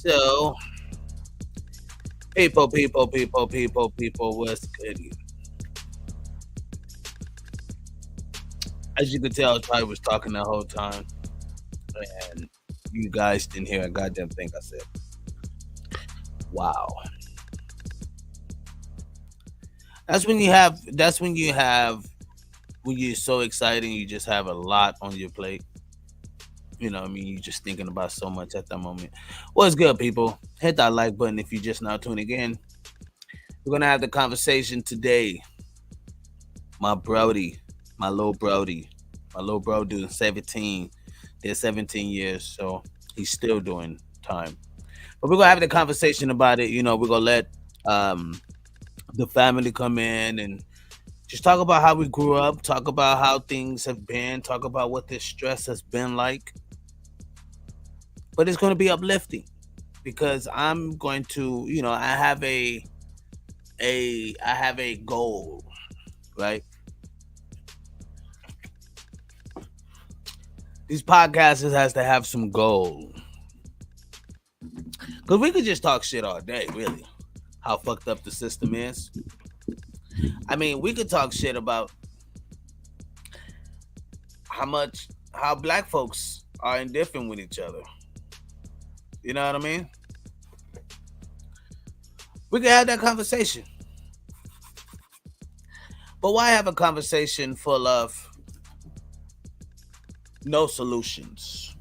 So, people, what's good? As you can tell, I was talking the whole time, and you guys didn't hear a goddamn thing I said. Wow, when you're so excited, you just have a lot on your plate. You know what I mean? You're just thinking about so much at that moment. What's good, people? Hit that like button if you just now tuning in. We're gonna have the conversation today. My Brody, my little Brody, my little bro doing 17. Did 17 years, so he's still doing time. But we're gonna have the conversation about it. You know, we're gonna let the family come in and just talk about how we grew up, talk about how things have been, talk about what this stress has been like. But it's gonna be uplifting because I'm going to, I have a goal, right? These podcasters has to have some goal. Because we could just talk shit all day, really. How fucked up the system is. I mean, we could talk shit about how black folks are indifferent with each other. You know what I mean? We could have that conversation. But why have a conversation full of no solutions?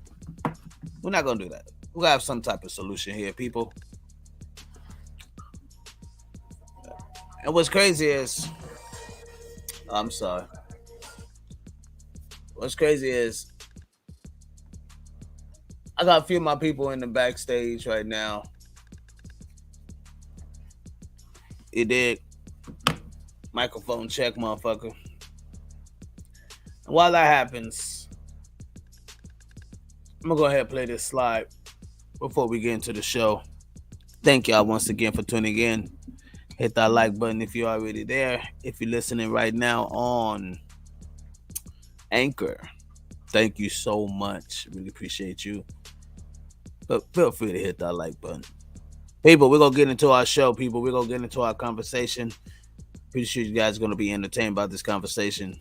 We're not going to do that. We're going to have some type of solution here, people. And what's crazy is, I'm sorry. What's crazy is, I got a few of my people in the backstage right now. It did. Microphone check, motherfucker. And while that happens, I'm going to go ahead and play this slide before we get into the show. Thank y'all once again for tuning in. Hit that like button if you're already there. If you're listening right now on Anchor, thank you so much. Really appreciate you. But feel free to hit that like button. People, we're going to get into our show, people. We're going to get into our conversation. Pretty sure you guys are going to be entertained by this conversation.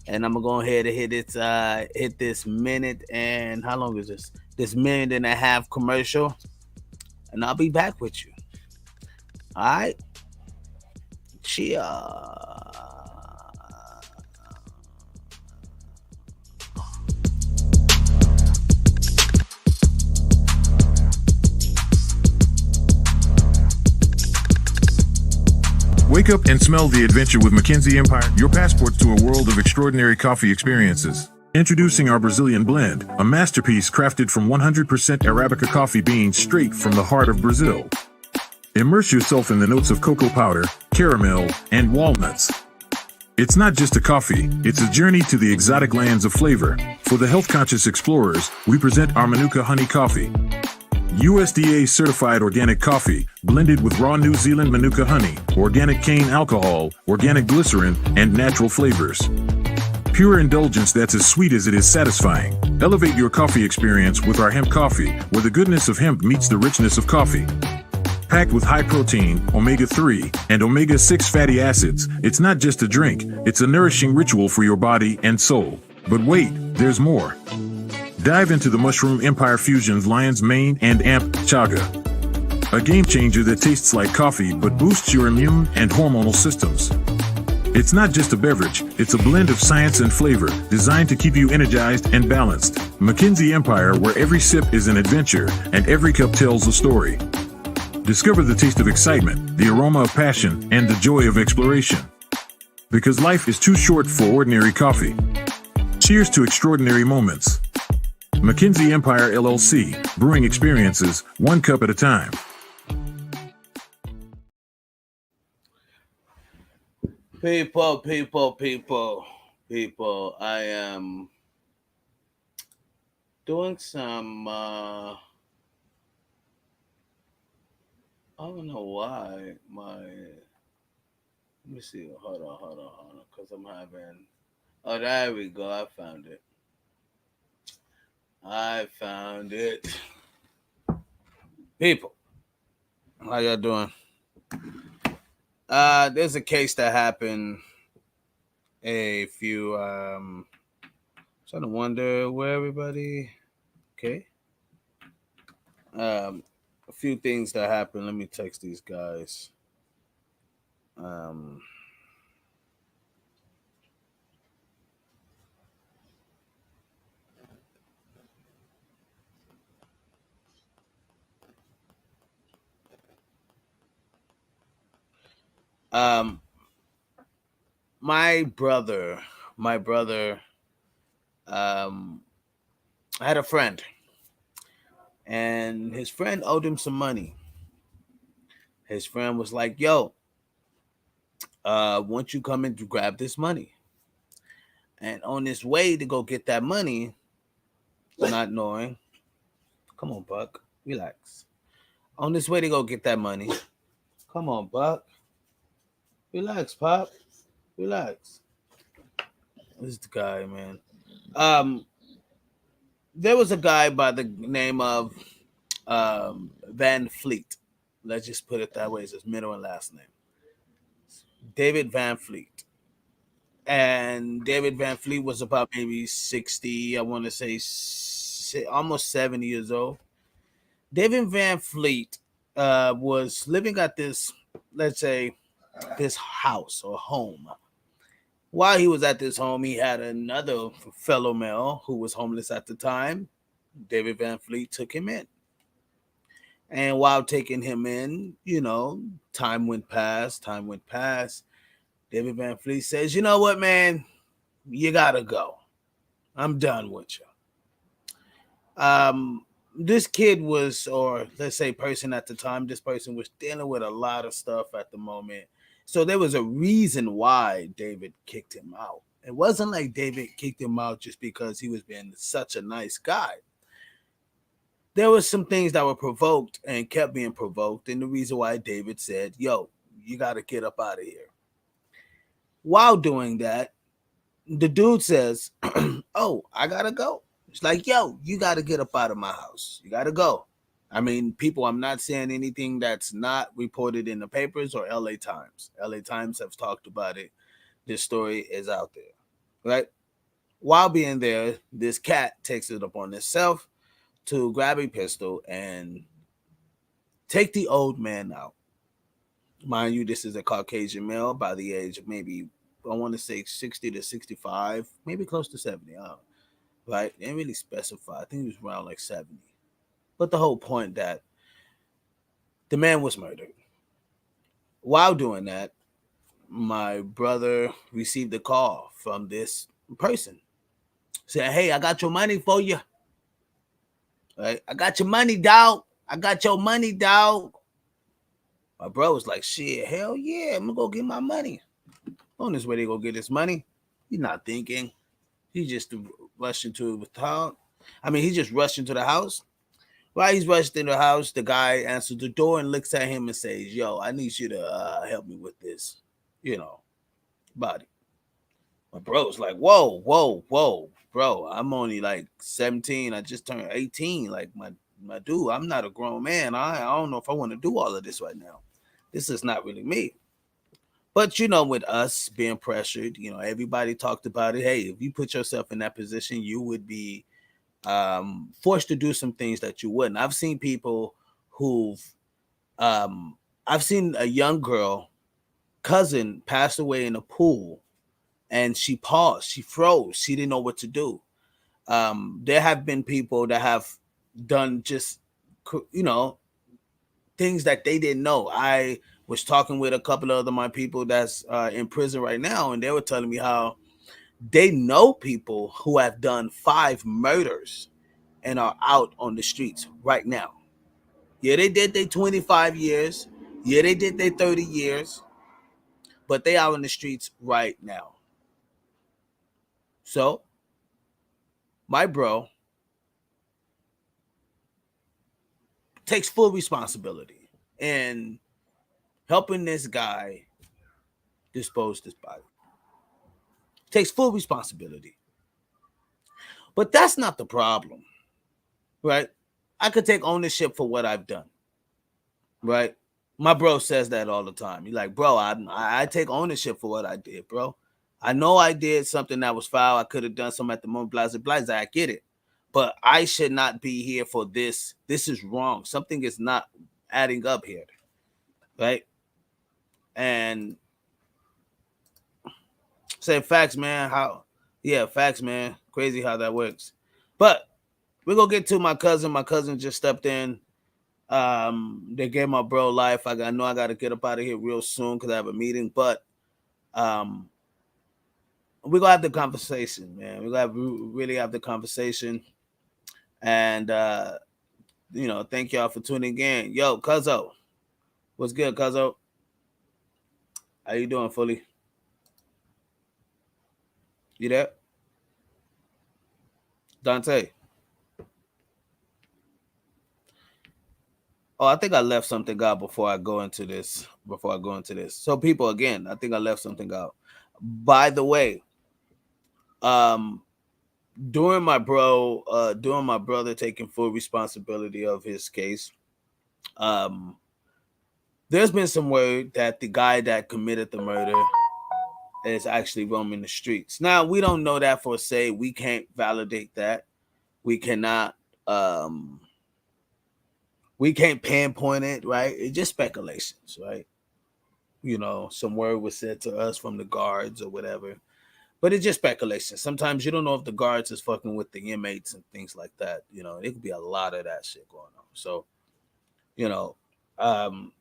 And I'm going to go ahead and hit this minute and how long is this? This minute and a half commercial. And I'll be back with you. All right? Cheers. Wake up and smell the adventure with Mackenzie Empire, your passport to a world of extraordinary coffee experiences. Introducing our Brazilian blend, a masterpiece crafted from 100% Arabica coffee beans straight from the heart of Brazil. Immerse yourself in the notes of cocoa powder, caramel, and walnuts. It's not just a coffee, it's a journey to the exotic lands of flavor. For the health-conscious explorers, we present our Manuka Honey Coffee. USDA certified organic coffee, blended with raw New Zealand Manuka honey, organic cane alcohol, organic glycerin, and natural flavors. Pure indulgence that's as sweet as it is satisfying. Elevate your coffee experience with our hemp coffee, where the goodness of hemp meets the richness of coffee. Packed with high protein, omega-3, and omega-6 fatty acids, it's not just a drink, it's a nourishing ritual for your body and soul. But wait, there's more. Dive into the Mushroom Empire Fusion's Lion's Mane and Amp Chaga. A game changer that tastes like coffee but boosts your immune and hormonal systems. It's not just a beverage, it's a blend of science and flavor, designed to keep you energized and balanced. Mackenzie Empire, where every sip is an adventure and every cup tells a story. Discover the taste of excitement, the aroma of passion, and the joy of exploration. Because life is too short for ordinary coffee. Cheers to extraordinary moments. Mackenzie Empire LLC, brewing experiences, one cup at a time. People, I am doing some, I don't know why let me see, hold on, because I'm having, oh, there we go, I found it. People, how y'all doing? There's a case that happened a few. Trying to wonder where everybody. Okay. Um, a few things that happened. Let me text these guys. Um, um, my brother, my brother, um, I had a friend, and his friend owed him some money. His friend was like, "Yo, won't you come and grab this money?" And on his way to go get that money, not knowing, come on, Buck, relax. On his way to go get that money, come on, Buck, relax, Pop, relax. This is the guy, man. Um, there was a guy by the name of Van Fleet. Let's just put it that way. It's his middle and last name, David Van Fleet. And David Van Fleet was about maybe 60. I want to say almost 70 years old. David Van Fleet was living at this, let's say, this house or home. While he was at this home, he had another fellow male who was homeless at the time. David Van Fleet took him in. And while taking him in, time went past, time went past. David Van Fleet says, "You know what, man? You got to go. I'm done with you." This kid was, or let's say person at the time, this person was dealing with a lot of stuff at the moment. So there was a reason why David kicked him out. It wasn't like David kicked him out just because he was being such a nice guy. There was some things that were provoked and kept being provoked. And the reason why David said, "Yo, you got to get up out of here." While doing that, the dude says, "Oh, I got to go." It's like, "Yo, you got to get up out of my house. You got to go." I mean, people, I'm not saying anything that's not reported in the papers or LA Times. LA Times have talked about it. This story is out there, right? While being there, this cat takes it upon itself to grab a pistol and take the old man out. Mind you, this is a Caucasian male by the age of maybe, I want to say 60 to 65, maybe close to 70. Right? They didn't really specify. I think he was around like 70. But the whole point that the man was murdered. While doing that, my brother received a call from this person saying, "Hey, I got your money for you. Right? I got your money, dog. I got your money, dog." My bro was like, "Shit, hell yeah, I'm gonna go get my money." On his way to go get his money, he's not thinking. He just rushed into the town. I mean, he just rushed into the house. While he's rushed into the house, the guy answers the door and looks at him and says, "Yo, I need you to help me with this, you know, body." My bro's like, "Whoa, whoa, whoa, bro. I'm only like 17. I just turned 18. Like my dude, I'm not a grown man. I don't know if I want to do all of this right now. This is not really me." But with us being pressured, everybody talked about it. Hey, if you put yourself in that position, you would be forced to do some things that you wouldn't. I've seen people who've, I've seen a young girl cousin pass away in a pool, and she paused, she froze, she didn't know what to do. There have been people that have done just, you know, things that they didn't know. I was talking with a couple of other my people that's in prison right now, and they were telling me how they know people who have done 5 murders and are out on the streets right now. Yeah, they did their 25 years. Yeah, they did their 30 years, but they out on the streets right now. So my bro takes full responsibility in helping this guy dispose this body. Takes full responsibility. But that's not the problem, right? I could take ownership for what I've done. right? My bro says that all the time. He's like, bro, I take ownership for what I did, bro. I know I did something that was foul. I could have done something at the moment, blah, blah, blah. I get it. But I should not be here for this. This is wrong. Something is not adding up here, right? And say facts, man. How? Yeah, facts, man. Crazy how that works. But we're gonna get to my cousin. My cousin just stepped in. They gave my bro life. I know I got to get up out of here real soon because I have a meeting. But um, we're gonna have the conversation, man. We're gonna really have the conversation. And thank y'all for tuning in. Yo, Cuzzo, what's good, Cuzzo? How you doing, fully? You there, Dante? Oh, I think I left something out before I go into this. So, people, again, I think I left something out. By the way, um, during my brother taking full responsibility of his case, um, there's been some word that the guy that committed the murder is actually roaming the streets. Now, we don't know that for say. We can't validate that. We cannot. Um, we can't pinpoint it, right? It's just speculations, right? Some word was said to us from the guards or whatever, but it's just speculation. Sometimes you don't know if the guards is fucking with the inmates and things like that. It could be a lot of that shit going on. So, you know, um,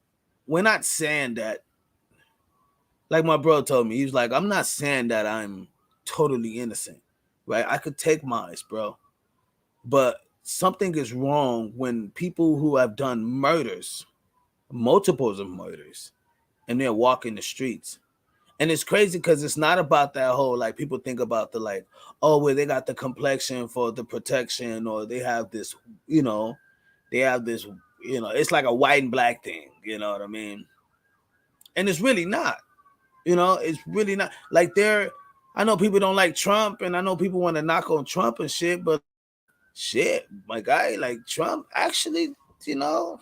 we're not saying that. Like my bro told me, he was like, "I'm not saying that I'm totally innocent, right? I could take mine, bro, but something is wrong when people who have done murders, multiples of murders, and they're walking the streets." And it's crazy because it's not about that whole like people think about the like, oh, well, they got the complexion for the protection, or they have this, you know, they have this, it's like a white and black thing, you know what I mean? And it's really not, it's really not like they're. I know people don't like Trump, and I know people want to knock on Trump and shit, but shit, my guy, like Trump, actually, you know,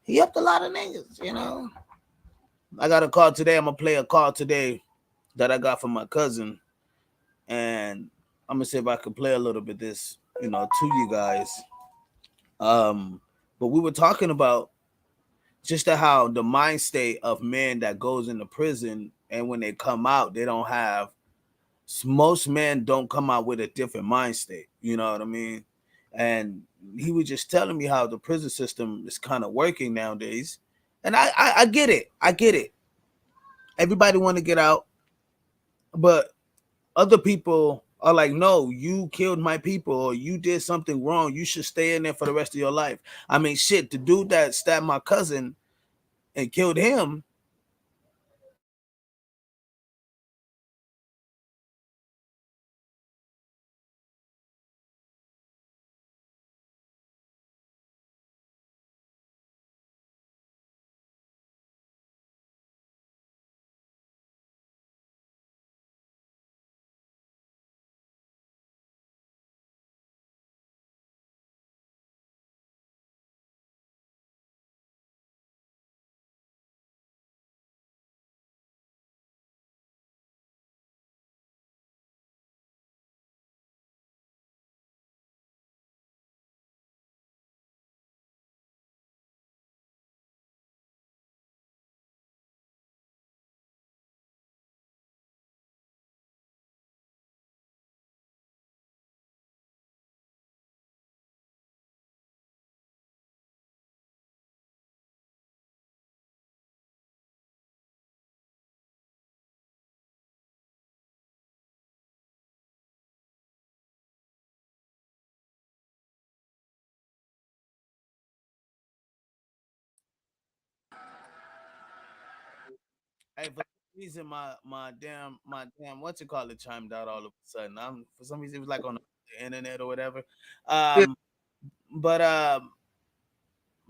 he upped a lot of niggas. I got a call today. I'm gonna play a call today that I got from my cousin, and I'm gonna see if I can play a little bit this, to you guys. But we were talking about just how the mind state of men that goes into prison, and when they come out, they don't have. Most men don't come out with a different mind state. You know what I mean? And he was just telling me how the prison system is kind of working nowadays, and I get it. I get it. Everybody want to get out, but other people are like, no, you killed my people, or you did something wrong. You should stay in there for the rest of your life. I mean, shit, the dude that stabbed my cousin and killed him. Hey, for some reason, my damn what's it called, it chimed out all of a sudden. For some reason it was like on the internet or whatever. Um, but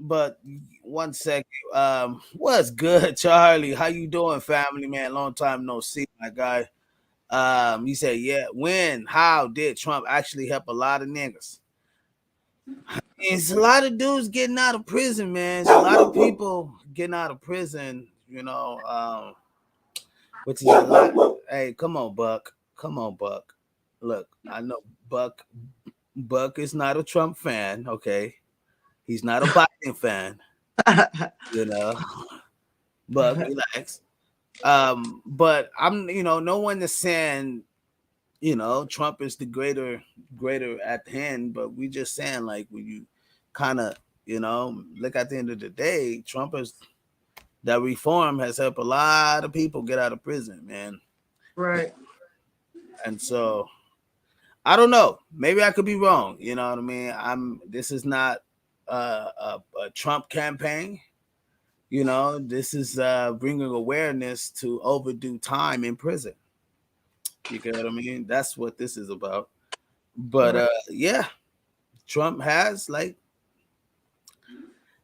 but one second. What's good, Charlie? How you doing, family man? Long time no see, my guy. He said, yeah. When? How did Trump actually help a lot of niggas? It's a lot of dudes getting out of prison, man. It's a lot of people getting out of prison, which is a lot. Hey, come on, Buck. Come on, Buck. Look, I know Buck is not a Trump fan, okay? He's not a Biden fan, you know. Buck, relax. But I'm, no one is saying, Trump is the greater at hand, but we just saying like when you kind of, look at the end of the day, Trump is that reform has helped a lot of people get out of prison, man. Right. And so I don't know. Maybe I could be wrong. You know what I mean? This is not a Trump campaign. This is bringing awareness to overdue time in prison. You get what I mean? That's what this is about. But Right. yeah, Trump has like.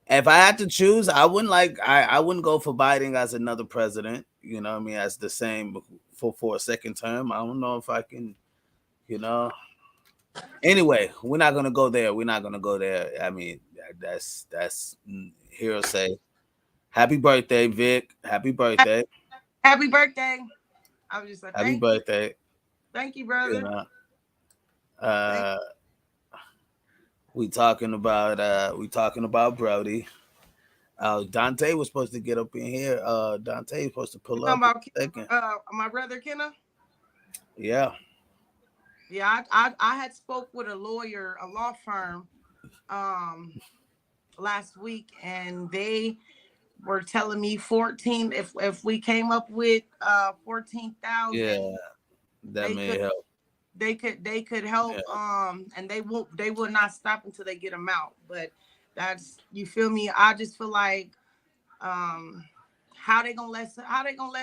If I had to choose, I wouldn't go for Biden as another president. You know what I mean? As the same for a second term. I don't know if I can. You know. Anyway, we're not gonna go there. We're not gonna go there. I mean, that's hearsay. Happy birthday, Vic. Happy birthday. Happy birthday. I was just like, Happy birthday. Thank you, You brother. know. Thank Uh we talking about Brody. Dante was supposed to get up in here. Dante was supposed to you. pull Talking up in about a second. my brother Kenna. Yeah. Yeah, I had spoke with a lawyer, a law firm, um, last week, and they were telling me 14. If we came up with 14,000, Yeah. That they may could help. they could help. Yeah. And they will not stop until they get them out. But that's, you feel me. I just feel like, um, how they gonna let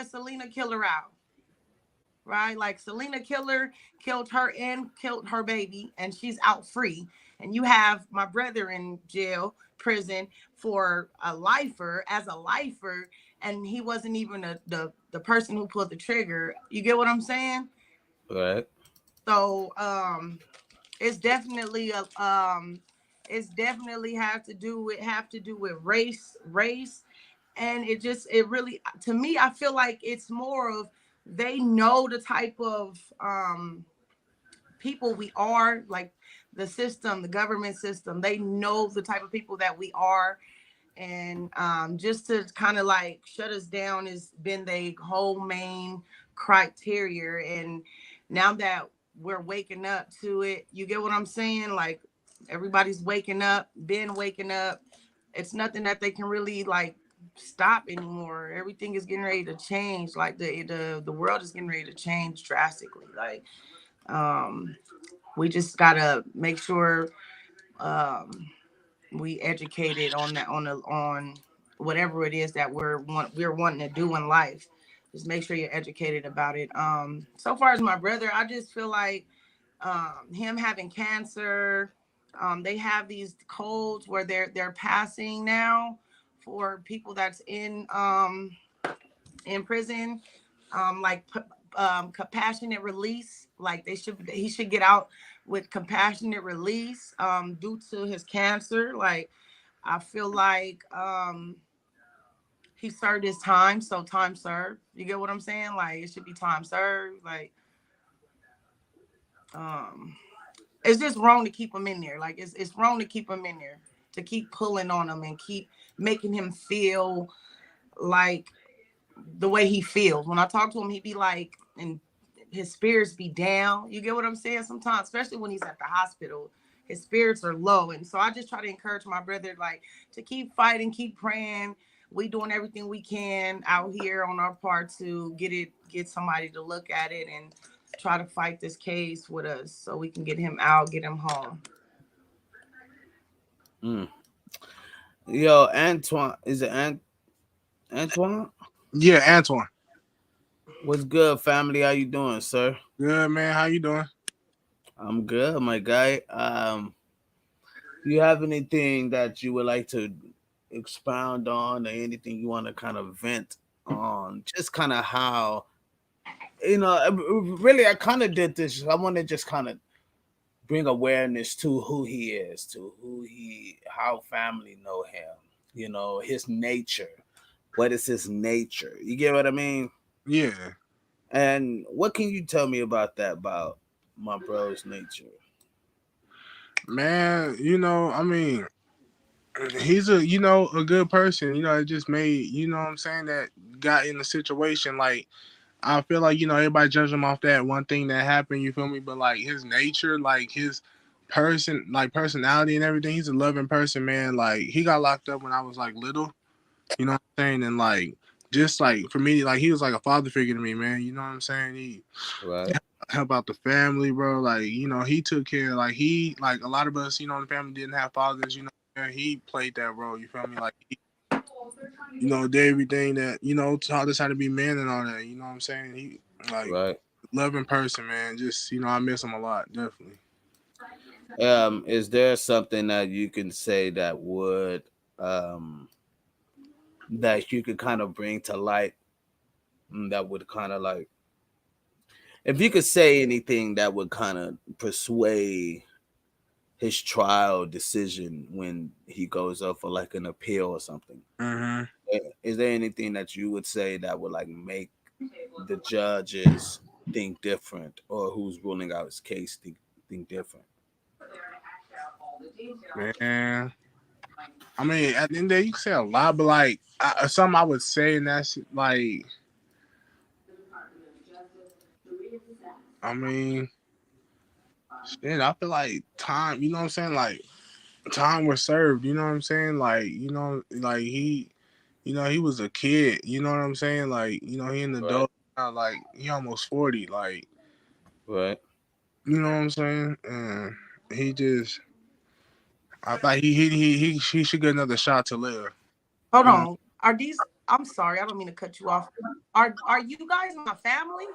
Selena kill her out? Right? Like Selena Killer killed her and killed her baby, and she's out free. And you have my brother in jail, prison for a lifer, as a lifer, and he wasn't even the person who pulled the trigger. You get what I'm saying? Right. So it's definitely it's definitely have to do with race, and it really, to me, I feel like it's more of, they know the type of people we are, like the system, the government system, they know the type of people that we are. And just to kind of like shut us down has been the whole main criteria. And now that we're waking up to it, you get what I'm saying? Like everybody's waking up, been waking up. It's nothing that they can really like stop anymore. Everything is getting ready to change. Like the world is getting ready to change drastically. Like um we just gotta make sure um we educated on that, on whatever it is that we're wanting to do in life. Just make sure you're educated about it. So far as my brother, I just feel like him having cancer, they have these codes where they're passing now for people that's in prison, like compassionate release. Like he should get out with compassionate release due to his cancer. Like I feel like he served his time, so time served. You get what I'm saying? Like it should be time served. Like um it's just wrong to keep him in there. Like it's wrong to keep him in there, to keep pulling on him and keep making him feel like the way he feels. When I talk to him, he be like, and his spirits be down. You get what I'm saying? Sometimes, especially when he's at the hospital, his spirits are low. And so I just try to encourage my brother, like, to keep fighting, keep praying. We doing everything we can out here on our part to get somebody to look at it and try to fight this case with us so we can get him out, get him home. Mm. Yo, Antoine, is it Antoine? Yeah, Antoine. What's good, family? How you doing, sir? Good man. How you doing? I'm good, my guy. You have anything that you would like to expound on, or anything you want to kind of vent on? Just kind of how, really, I kind of did this. I want to just kind of bring awareness to who he is, to how family know him, his nature. What is his nature? You get what I mean? Yeah, And what can you tell me about that, about my bro's nature? man. I mean, he's a good person. It just made what I'm saying, that got in the situation. Like, I feel like everybody judge him off that one thing that happened. You feel me? But like his nature, like his personality and everything. He's a loving person, man. Like he got locked up when I was like little. You know what I'm saying? And like just like for me, like he was like a father figure to me, man. You know what I'm saying? He Right, help out the family, bro. Like, he took care. Like he, like a lot of us, in the family didn't have fathers. And he played that role. You feel me? Like he, did everything that taught us how to be men and all that. You know what I'm saying? He like right. loving person, man. Just I miss him a lot, definitely. Is there something that you can say um that you could kind of bring to light, that would kind of like, if you could say anything that would kind of persuade his trial decision when he goes up for like an appeal or something? Mm-hmm. Is there anything that you would say that would like make the judges think different, or who's ruling out his case think different? Man, I mean, at the end of the day, you can say a lot, but like something I would say, and that's like, I mean, shit. I feel like time. You know what I'm saying? Like time was served. You know what I'm saying? Like like he was a kid. You know what I'm saying? Like he an Right, adult now. Like he almost 40. Like right. you know what I'm saying? And he just, I thought he should get another shot to live. Hold You know? on. Are these? I'm sorry. I don't mean to cut you off. Are you guys my family?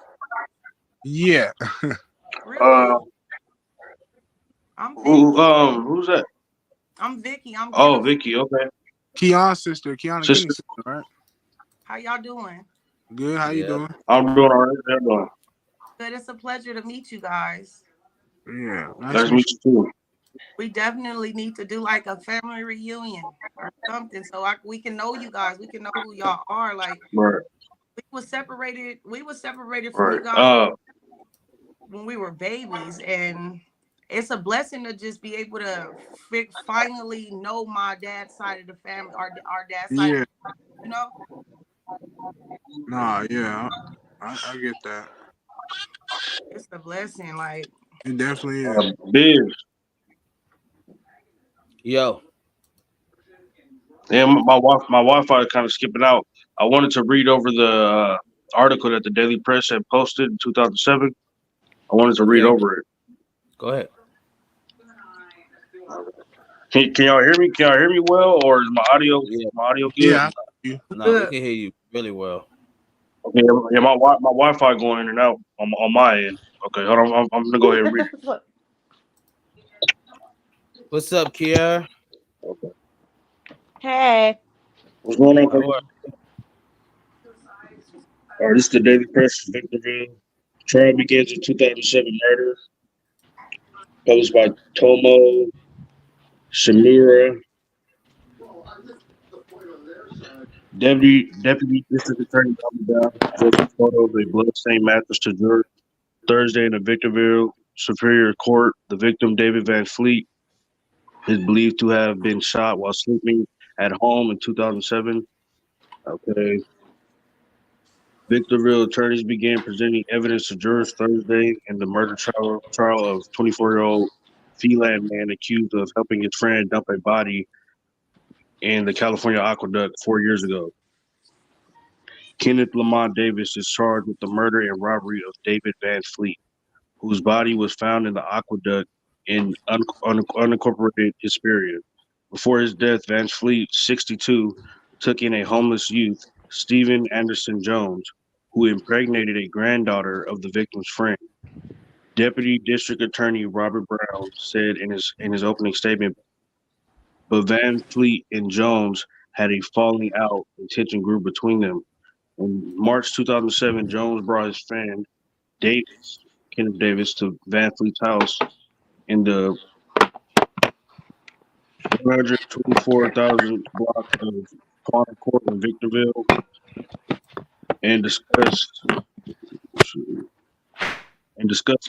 Yeah. Really? I'm Vicky. Who's that? I'm Vicky. I'm Oh, Jennifer. Vicky. Okay, Keon's sister, Keon sister. Kenny's sister, right? How y'all doing? Good. How you Yeah. doing? I'm doing all right. How you doing? Good. It's a pleasure to meet you guys. Yeah. Nice Nice to to meet meet you too. We definitely need to do like a family reunion or something, so we can know you guys. We can know who y'all are. Like Right, we was separated. We was separated from right. you guys when we were babies, and it's a blessing to just be able to finally know my dad's side of the family, our dad's you. side of Yeah. you know. Nah. Yeah. I get that. It's a blessing. Like It definitely is. Biz. Yo, Yeah, my Wi-Fi kind of skipping out. I wanted to read over the article that the Daily Press had posted in 2007. I wanted to read okay, over it. go ahead. Can y'all hear me? Can y'all hear me well, or is Yeah, my audio good? Yeah. You. no, we good. can hear you really well. Okay, yeah, my Wi-Fi going in and out on my end. Okay, hold on. I'm gonna go ahead and read What's up, Kier? it. Okay. Hey. What's going on, How Cody? are All right, this is the Daily Press, Victorville. Trial begins in 2007 murder, published by Tomo Shimura, Deputy District Attorney Brown posted a photo of a bloodstained mattress to jurors Thursday in the Victorville Superior Court. The victim, David Van Fleet, is believed to have been shot while sleeping at home in 2007. Okay. Victorville attorneys began presenting evidence to jurors Thursday in the murder trial of 24-year-old Phelan man accused of helping his friend dump a body in the California aqueduct 4 years ago. Kenneth Lamont Davis is charged with the murder and robbery of David Van Fleet, whose body was found in the aqueduct in unincorporated Hesperia. Before his death, Van Fleet, 62, took in a homeless youth, Stephen Anderson Jones, who impregnated a granddaughter of the victim's friend. Deputy District Attorney Robert Brown said in his opening statement, but Van Fleet and Jones had a falling out and tension grew between them. In March 2007, Jones brought his friend Davis, Kenneth Davis, to Van Fleet's house in the 124,000 block of Quantum Court in Victorville and discussed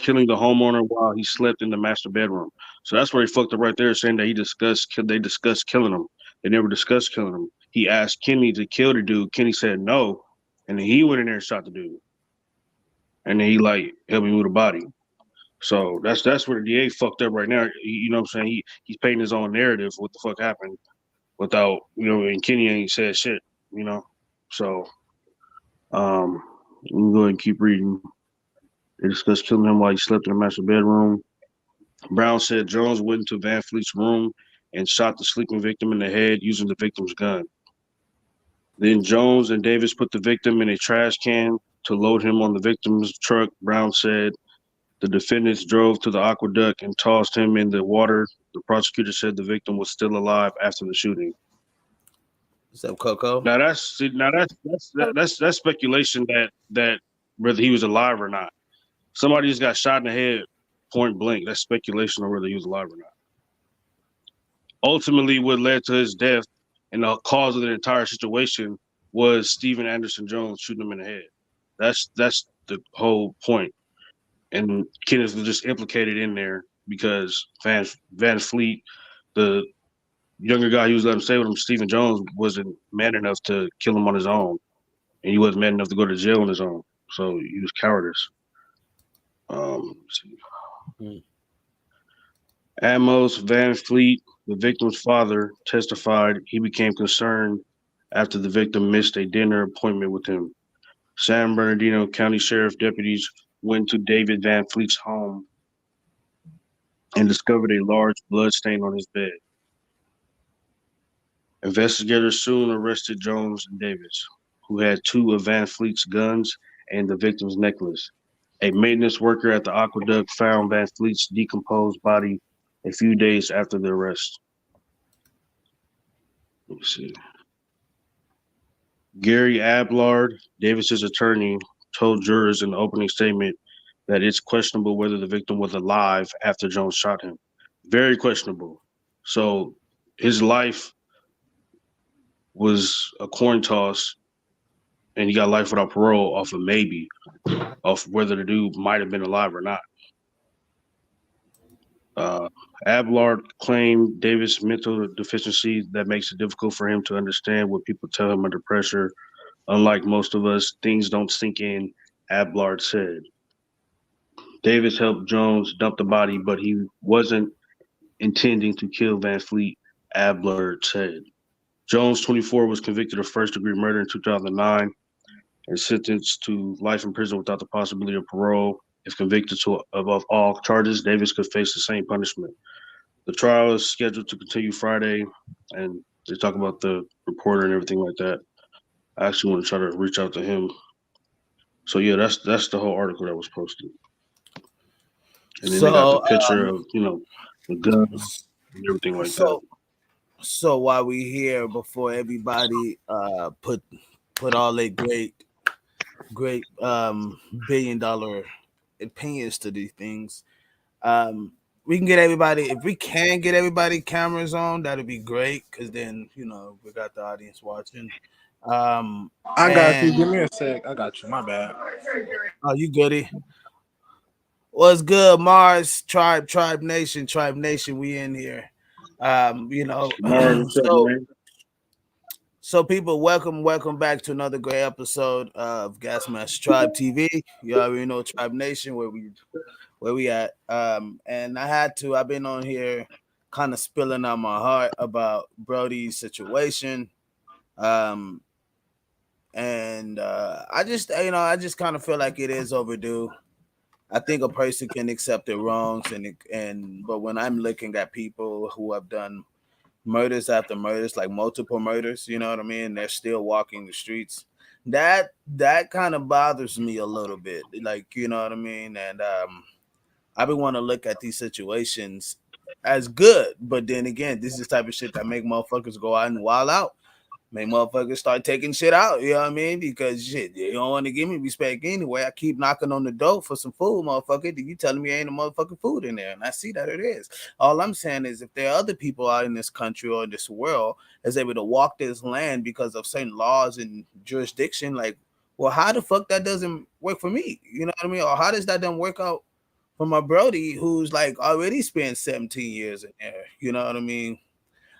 killing the homeowner while he slept in the master bedroom. So that's where he fucked up right there, saying that they discussed killing him. They never discussed killing him. He asked Kenny to kill the dude. Kenny said no, and then he went in there and shot the dude, and then he like helped me move the body. So that's where the DA fucked up right now. You know what I'm saying? He's painting his own narrative. What the fuck happened without and Kenny ain't said shit. You know, so let me go ahead and keep reading. They discussed killing him while he slept in the master bedroom. Brown said Jones went into Van Fleet's room and shot the sleeping victim in the head using the victim's gun. Then Jones and Davis put the victim in a trash can to load him on the victim's truck. Brown said the defendants drove to the aqueduct and tossed him in the water. The prosecutor said the victim was still alive after the shooting. What's up, Coco? That's speculation that whether he was alive or not. Somebody just got shot in the head point blank. That's speculation on whether he was alive or not. Ultimately, what led to his death and the cause of the entire situation was Stephen Anderson Jones shooting him in the head. That's the whole point. And Kenneth was just implicated in there because Van Fleet, the younger guy he was letting stay with him, Stephen Jones, wasn't man enough to kill him on his own. And he wasn't man enough to go to jail on his own. So he was cowardice. Amos Van Fleet, the victim's father, testified he became concerned after the victim missed a dinner appointment with him. San Bernardino County Sheriff deputies went to David Van Fleet's home and discovered a large blood stain on his bed. Investigators soon arrested Jones and Davis, who had two of Van Fleet's guns and the victim's necklace. A maintenance worker at the aqueduct found Van Fleet's decomposed body a few days after the arrest. Let me see. Gary Ablard, Davis's attorney, told jurors in the opening statement that it's questionable whether the victim was alive after Jones shot him. Very questionable. So his life was a coin toss, and he got life without parole off of maybe, of whether the dude might have been alive or not. Ablard claimed Davis' mental deficiency that makes it difficult for him to understand what people tell him under pressure. Unlike most of us, things don't sink in, Ablard said. Davis helped Jones dump the body, but he wasn't intending to kill Van Fleet, Ablard said. Jones, 24, was convicted of first-degree murder in 2009 and sentenced to life in prison without the possibility of parole. If convicted of all charges, Davis could face the same punishment. The trial is scheduled to continue Friday, and they talk about the reporter and everything like that. I actually want to try to reach out to him. So yeah, that's the whole article that was posted. And then they got the picture of the gun and everything like that. So while we here, before everybody put all their great $billion opinions to these things, we can get everybody, if we can get everybody cameras on, that'd be great, because then we got the audience watching. I got you. Give me a sec. I got you. My bad. Oh, you goody. What's good, Mars? Tribe Nation. We in here. So people, welcome back to another great episode of Gasmask Tribe TV. You already know Tribe Nation, where we at. And I've been on here kind of spilling out my heart about Brody's situation. And I just kind of feel like it is overdue. I think a person can accept their wrongs, but when I'm looking at people who have done murders after murders, like multiple murders, you know what I mean, they're still walking the streets. That kind of bothers me a little bit, like, you know what I mean. And I been want to look at these situations as good, but then again, this is the type of shit that make motherfuckers go out and wild out. Make motherfuckers start taking shit out, you know what I mean? Because shit, you don't want to give me respect anyway. I keep knocking on the door for some food, motherfucker. You telling me ain't a motherfucking food in there, and I see that it is. All I'm saying is, if there are other people out in this country or in this world that's able to walk this land because of certain laws and jurisdiction, like, well, how the fuck that doesn't work for me? You know what I mean? Or how does that don't work out for my Brody who's like already spent 17 years in there? You know what I mean?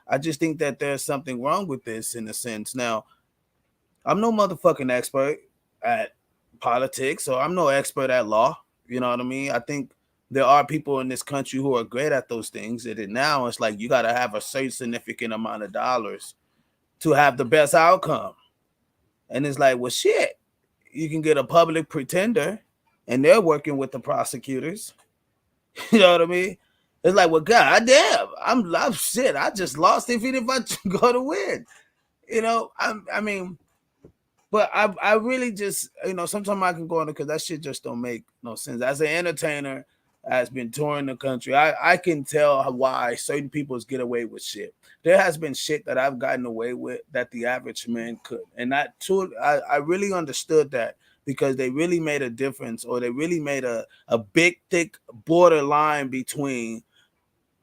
I just think that there's something wrong with this in a sense. Now, I'm no motherfucking expert at politics, or I'm no expert at law. You know what I mean? I think there are people in this country who are great at those things. And now it's like you got to have a certain significant amount of dollars to have the best outcome. And it's like, well, shit, you can get a public pretender and they're working with the prosecutors. You know what I mean? It's like, well, goddamn, I'm shit. I just lost even if I go to win. You know, I mean, but I really just, sometimes I can go on because that shit just don't make no sense. As an entertainer has been touring the country, I can tell why certain people get away with shit. There has been shit that I've gotten away with that the average man could. And that too, I really understood that because they really made a difference, or they really made a big, thick borderline between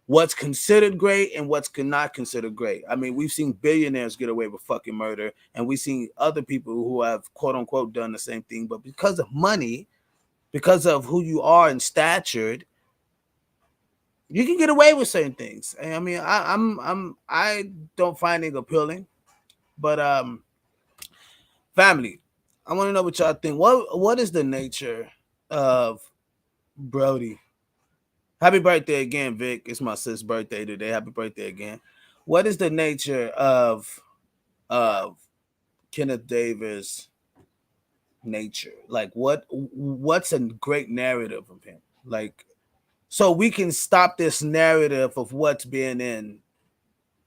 what's considered great and what's not considered great. I mean, we've seen billionaires get away with fucking murder, and we've seen other people who have quote unquote done the same thing, but because of money, because of who you are and statured, you can get away with certain things. I mean, I don't find it appealing, but family, I want to know what y'all think. What is the nature of Brody? Happy birthday again, Vic. It's my sister's birthday today. Happy birthday again. What is the nature of Kenneth Davis' nature? Like what's a great narrative of him? Like, so we can stop this narrative of what's been in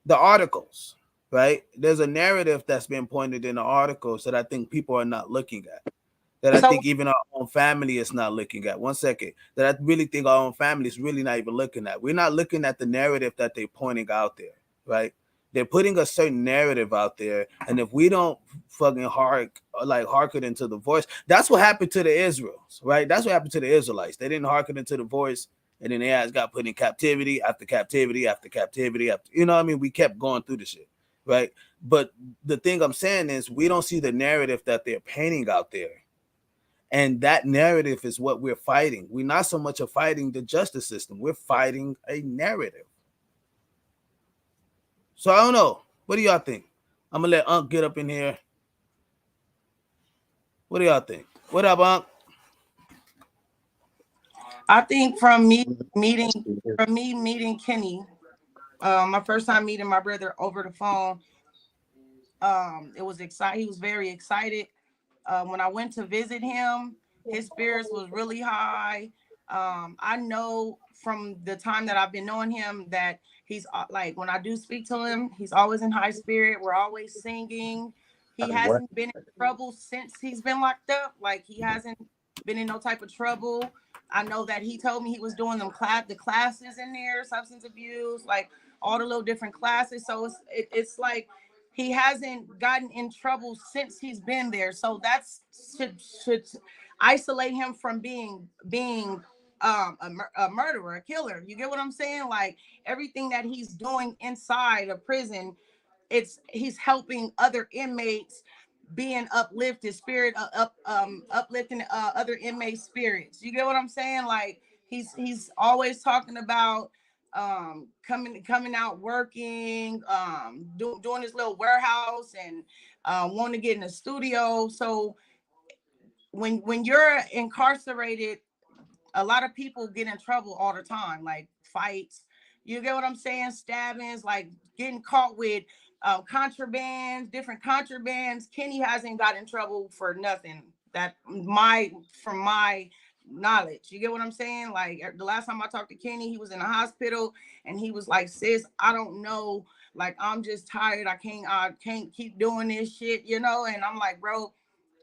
the articles, right? There's a narrative that's been pointed in the articles that I think people are not looking at. That I So think even our own family is not looking at. One second. That I really think our own family is really not even looking at. We're not looking at the narrative that they're pointing out there, right? They're putting a certain narrative out there, and if we don't fucking hearken into the voice, that's what happened to the Israels, right? That's what happened to the Israelites. They didn't hearken into the voice, and then their ass got put in captivity after captivity after captivity after. You know what I mean? We kept going through the shit, right? But the thing I'm saying is, we don't see the narrative that they're painting out there. And that narrative is what we're fighting. We're not so much of fighting the justice system. We're fighting a narrative. So I don't know. What do y'all think? I'm going to let Unc get up in here. What do y'all think? What up, Unc? I think from me meeting Kenny, my first time meeting my brother over the phone, it was exciting. He was very excited. When I went to visit him, his spirits was really high. I know from the time that I've been knowing him that he's like, when I do speak to him, he's always in high spirit. We're always singing. He hasn't been in trouble since he's been locked up. Like, he hasn't been in no type of trouble. I know that he told me he was doing the classes in there, substance abuse, like all the little different classes. So it's like he hasn't gotten in trouble since he's been there. So that's should isolate him from being a murderer, a killer. You get what I'm saying? Like, everything that he's doing inside a prison, he's helping other inmates, being uplifted spirit, uplifting other inmates' spirits. You get what I'm saying? Like, he's always talking about coming out working, doing his little warehouse, and wanting to get in the studio. So when you're incarcerated, a lot of people get in trouble all the time, like fights. You get what I'm saying? Stabbings, like getting caught with contrabands, different contrabands. Kenny hasn't got in trouble for nothing. From my knowledge, you get what I'm saying? Like, the last time I talked to Kenny, he was in the hospital, and he was like, "Sis, I don't know. Like, I'm just tired. I can't keep doing this shit, you know." And I'm like, bro,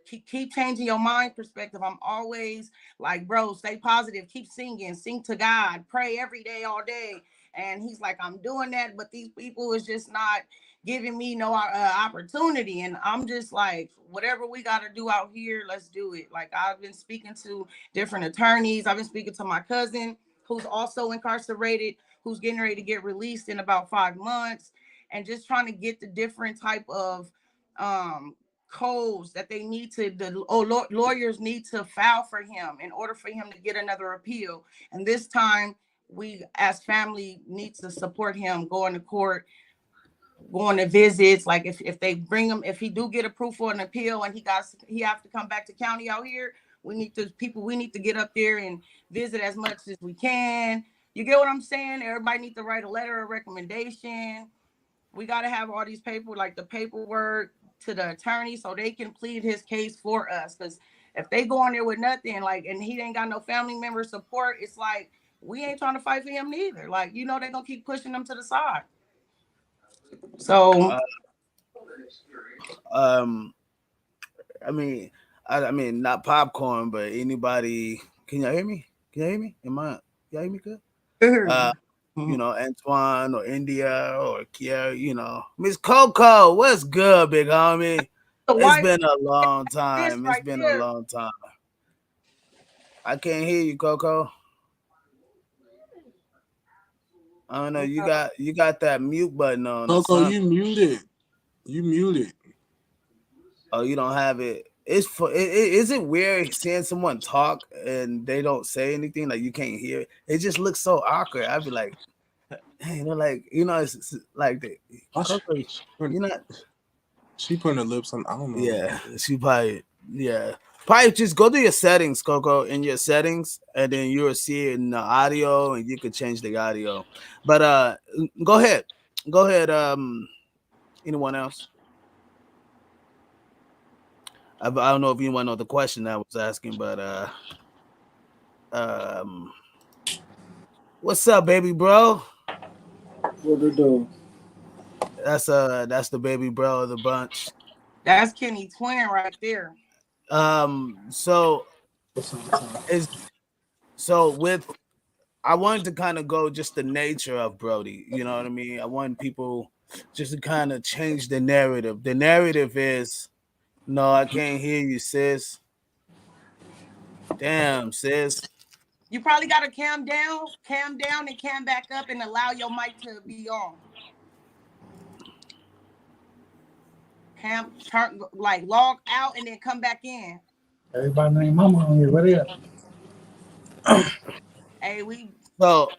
keep changing your mind perspective. I'm always like, bro, stay positive, keep singing, sing to God, pray every day, all day. And he's like, I'm doing that, but these people is just not giving me no opportunity. And I'm just like, whatever we got to do out here, let's do it. Like, I've been speaking to different attorneys. I've been speaking to my cousin who's also incarcerated, who's getting ready to get released in about 5 months, and just trying to get the different type of um codes that they need to, lawyers need to file for him in order for him to get another appeal. And this time we as family need to support him going to court, going to visits. Like, if they bring him, if he do get approved for an appeal and he have to come back to county out here, we need to get up there and visit as much as we can. You get what I'm saying? Everybody need to write a letter of recommendation. We got to have all these paper, like the paperwork to the attorney, so they can plead his case for us. Because if they go on there with nothing, like, and he ain't got no family member support, it's like we ain't trying to fight for him neither. Like, they're gonna keep pushing him to the side. So, Um, I mean, not popcorn, but anybody. Can y'all hear me? Can y'all hear me? Y'all hear me good? Antoine or India or Kiara, Miss Coco, what's good, big homie? It's been a long time. It's been a long time. I can't hear you, Coco. I don't know. You got that mute button on. Coco, you muted. You muted. Oh, you don't have it. Is it weird seeing someone talk and they don't say anything? Like, you can't hear it. It just looks so awkward. I'd be like, hey, it's like the Coco, she putting her lips on. I don't know. Yeah, she probably just go to your settings, Coco, in your settings, and then you'll see it in the audio, and you can change the audio. But go ahead. Anyone else? I don't know if anyone know the question I was asking, but what's up, baby bro? What they do? That's the baby bro of the bunch. That's Kenny Twin right there. So I wanted to kind of go just the nature of Brody. You know what I mean? I want people just to kind of change the narrative. The narrative is, no, I can't hear you, sis. Damn, sis. You probably got to cam down, and cam back up, and allow your mic to be on. Turn, like, log out and then come back in. Everybody named Mama on here. What is? Hey, we. So,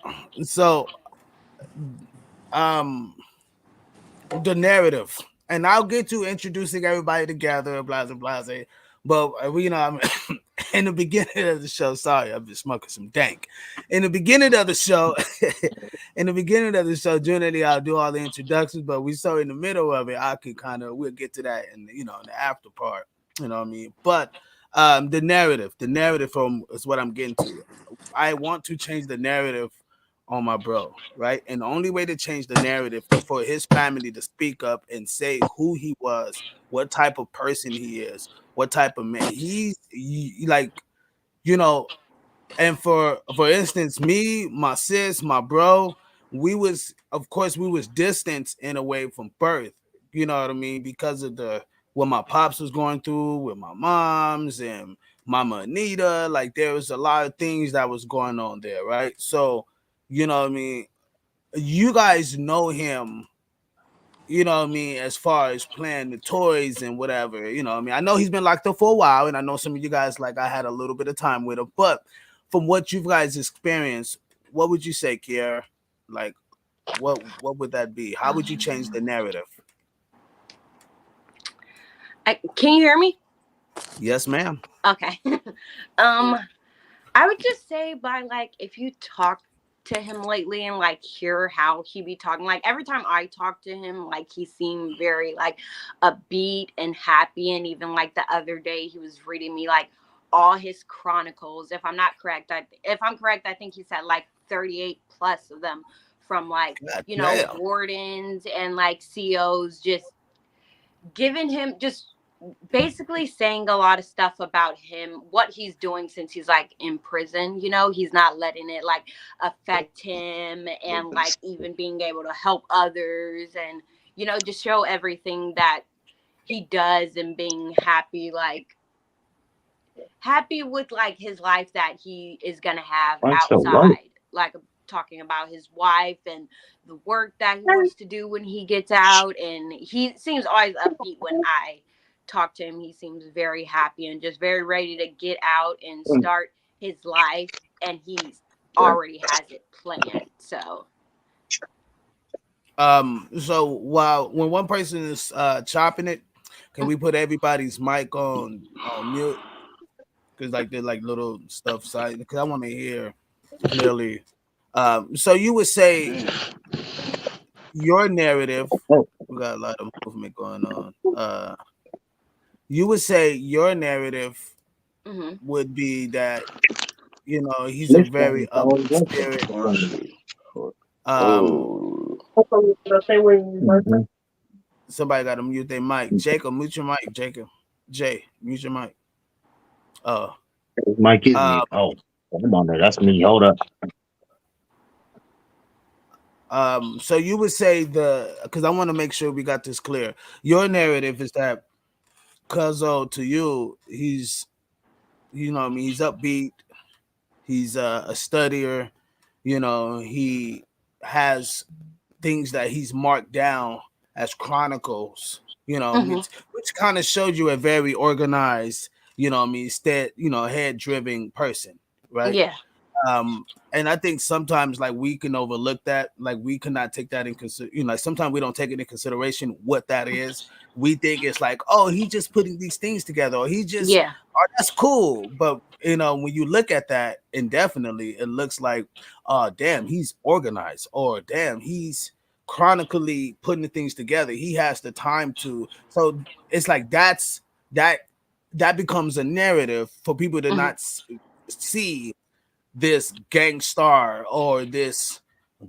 the narrative, and I'll get to introducing everybody together, blah blah blah. But in the beginning of the show, sorry, I've been smoking some dank. In the beginning of the show, generally I'll do all the introductions, but we saw in the middle of it, we'll get to that in the after part. You know what I mean? But the narrative is what I'm getting to. I want to change the narrative on my bro, right? And the only way to change the narrative is for his family to speak up and say who he was, what type of person he is, what type of man he's like, and for instance, me, my sis, my bro, we was distanced in a way from birth, you know what I mean, because of what my pops was going through with my moms and Mama Anita. Like, there was a lot of things that was going on there, right? So, you know what I mean, you guys know him, you know what I mean, as far as playing the toys and whatever, you know what I mean. I know he's been locked up for a while, and I know some of you guys, like, I had a little bit of time with him, but from what you guys experienced, what would you say, Kiara? Like, what would that be? How would you change the narrative? Can you hear me? Yes, ma'am. Okay. I would just say, if you talk to him lately and hear how he be talking, every time I talk to him, he seemed very upbeat and happy. And even the other day he was reading me all his chronicles. If I'm correct, I think he said 38 plus of them from wardens and COs, just giving him, just basically saying a lot of stuff about him, what he's doing since he's in prison. He's not letting it affect him, and even being able to help others, and you know, just show everything that he does and being happy, like happy with like his life that he is gonna have outside, like talking about his wife and the work that he wants to do when he gets out. And he seems always upbeat when I talk to him. He seems very happy and just very ready to get out and start his life, and he's already has it planned. So So while when one person is chopping it, can we put everybody's mic on mute? Because like they're like little stuff side. Because I want to hear clearly. So you would say your narrative. We got a lot of movement going on. You would say your narrative would be that he's a very upbeat spirit. Somebody got to mute their mic. Jacob, mute your mic. Jacob, Jay, mute your mic. Mike is me. Oh, come on there. That's me. Hold up. So you would say because I want to make sure we got this clear. Your narrative is that Cuzzo to you, he's he's upbeat, he's a studier, he has things that he's marked down as chronicles, which kind of showed you a very organized, head driven person, right? yeah. And I think sometimes like we can overlook that, like we cannot take that in like sometimes we don't take it in consideration what that is. We think it's like, oh, he just putting these things together, or he just, oh, that's cool. But when you look at that indefinitely, it looks like, oh, damn, he's organized, or damn, he's chronically putting the things together. He has the time to. So it's like that becomes a narrative for people to not see this gangstar or this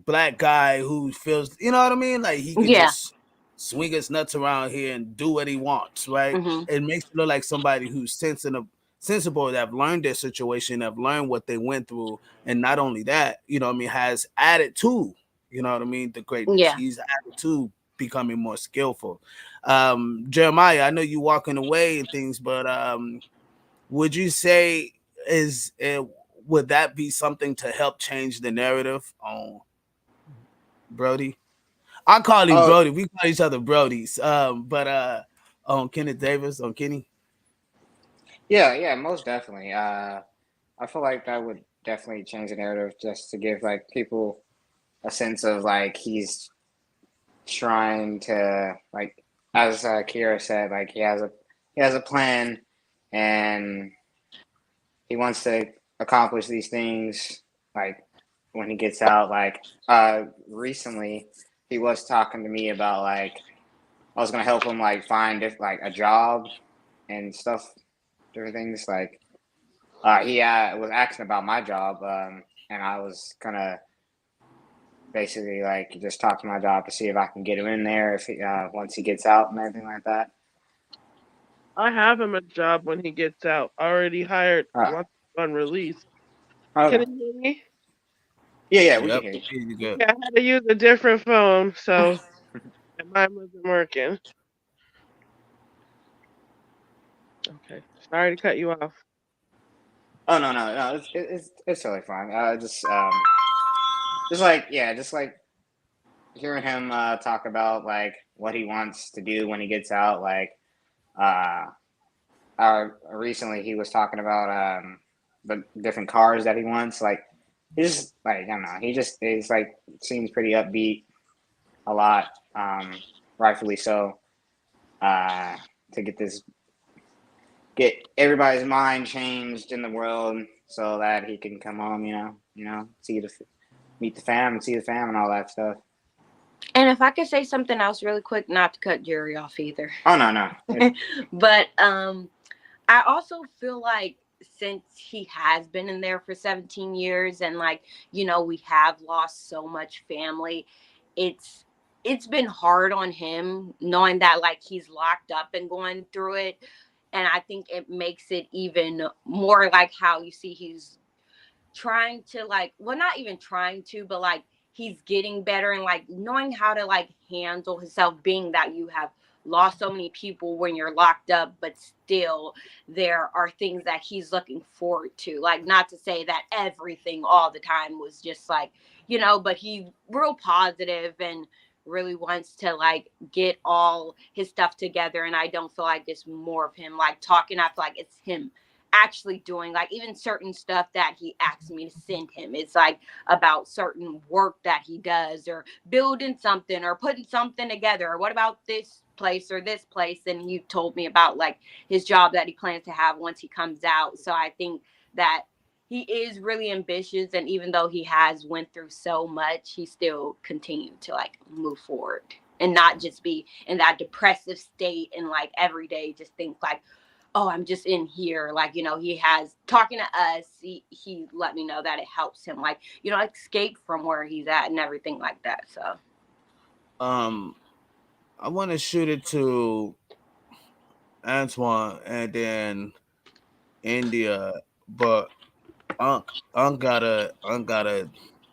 black guy who feels, you know what I mean? Like he can just swing his nuts around here and do what he wants, right? It makes you look like somebody who's sensible, that have learned their situation, have learned what they went through, and not only that, has added to, the greatness. Yeah. He's added to becoming more skillful. Jeremiah, I know you walking away and things, but would you say would that be something to help change the narrative on Brody? I call him Brody. We call each other Brodies. But on Kenneth Davis, on Kenny. Yeah, most definitely. I feel like that would definitely change the narrative just to give like people a sense of like he's trying to like, as Kira said, like he has a plan and he wants to accomplish these things like when he gets out. Like recently he was talking to me about like I was gonna help him like find like a job and stuff, different things. Like he was asking about my job, and I was gonna basically like just talk to my job to see if I can get him in there if he, once he gets out and everything like that. I have him a job when he gets out. Already hired once on release. Okay. Can you hear me? Yeah, we can hear you. Yeah, I had to use a different phone, so mine wasn't working. Okay, sorry to cut you off. Oh no, it's totally fine. Just like hearing him talk about like what he wants to do when he gets out. Like recently he was talking about the different cars that he wants. Like he's just like, I don't know, he's like seems pretty upbeat a lot, rightfully so. To get everybody's mind changed in the world so that he can come home, meet the fam and see the fam and all that stuff. And if I could say something else really quick, not to cut Jerry off either. Oh, no. But I also feel like since he has been in there for 17 years and like, we have lost so much family, it's been hard on him knowing that like he's locked up and going through it. And I think it makes it even more like how you see he's trying to like, well, not even trying to, but like he's getting better and like knowing how to like handle himself, being that you have lost so many people when you're locked up, but still there are things that he's looking forward to. Like, not to say that everything all the time was just like, but he real positive and really wants to like get all his stuff together. And I don't feel like it's more of him like talking. I feel like it's him actually doing, like, even certain stuff that he asked me to send him. It's like about certain work that he does, or building something, or putting something together, or what about this place or this place. And he told me about like his job that he plans to have once he comes out. So I think that he is really ambitious, and even though he has went through so much, he still continued to like move forward and not just be in that depressive state and like every day just think like, oh, I'm just in here. Like, he has talking to us. He let me know that it helps him, like, escape from where he's at and everything like that. So, I want to shoot it to Antoine and then India, but Unc gotta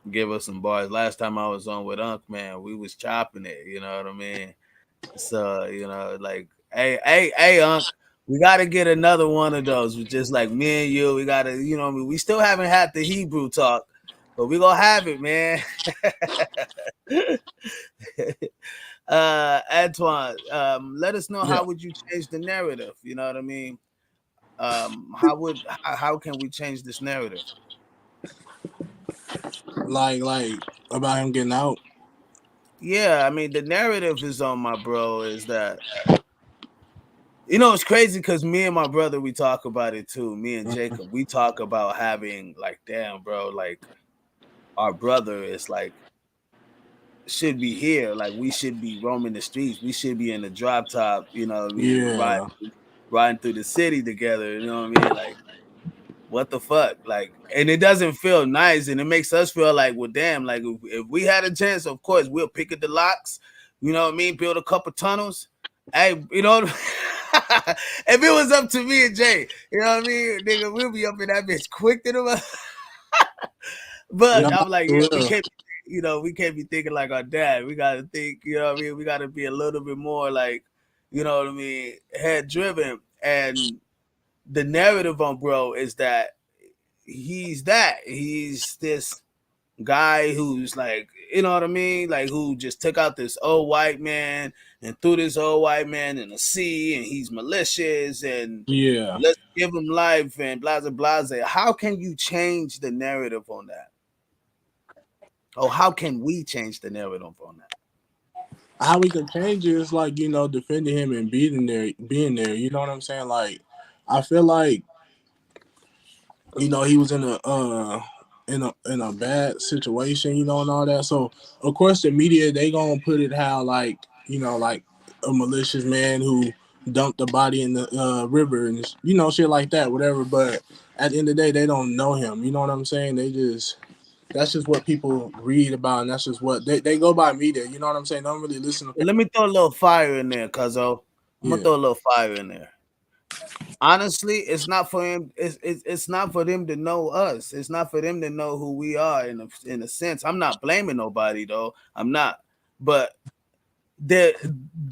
give us some bars. Last time I was on with Unc, man, we was chopping it. You know what I mean? So like, hey, Unc, we gotta get another one of those with just like me and you. We gotta, what I mean, we still haven't had the Hebrew talk, but we gonna have it, man. Antoine, let us know, Yeah. how would you change the narrative? You know what I mean? How can we change this narrative? Like about him getting out. Yeah, I mean, the narrative is on my bro is that, it's crazy because me and my brother, we talk about it too. Me and Jacob, we talk about having like, damn, bro, like our brother is like, should be here. Like, we should be roaming the streets. We should be in the drop top, what I mean, Yeah. riding through the city together. You know what I mean? Like, what the fuck? Like, and it doesn't feel nice, and it makes us feel like, well, damn, like if we had a chance, of course, we'll pick at the locks. You know what I mean? Build a couple tunnels. Hey, if it was up to me and Jay, you know what I mean, nigga, we'll be up in that bitch quick to the. Yeah. But I'm like, For we real. can't, we can't be thinking like our dad. We gotta think, you know what I mean. We gotta be a little bit more like, you know what I mean, head driven. And the narrative on bro is that he's this guy who's like, you know what I mean, like who just took out this old white man and threw this old white man in the sea, and he's malicious, and Yeah. let's give him life and blah blah blah. How can you change the narrative on that? Oh, how can we change the narrative on that? How we can change it is like, defending him and being there. You know what I'm saying? Like, I feel like, he was in a bad situation, and all that. So of course the media, they gonna put it how like, like a malicious man who dumped the body in the river and shit like that, whatever. But at the end of the day, they don't know him. You know what I'm saying? That's just what people read about, and that's just what they go by media. You know what I'm saying? They don't really listen to. Well, let me throw a little fire in there, cuzzo. I'm gonna Yeah. throw a little fire in there. Honestly, it's not for him. It's not for them to know us. It's not for them to know who we are. In a sense, I'm not blaming nobody though. I'm not. But they're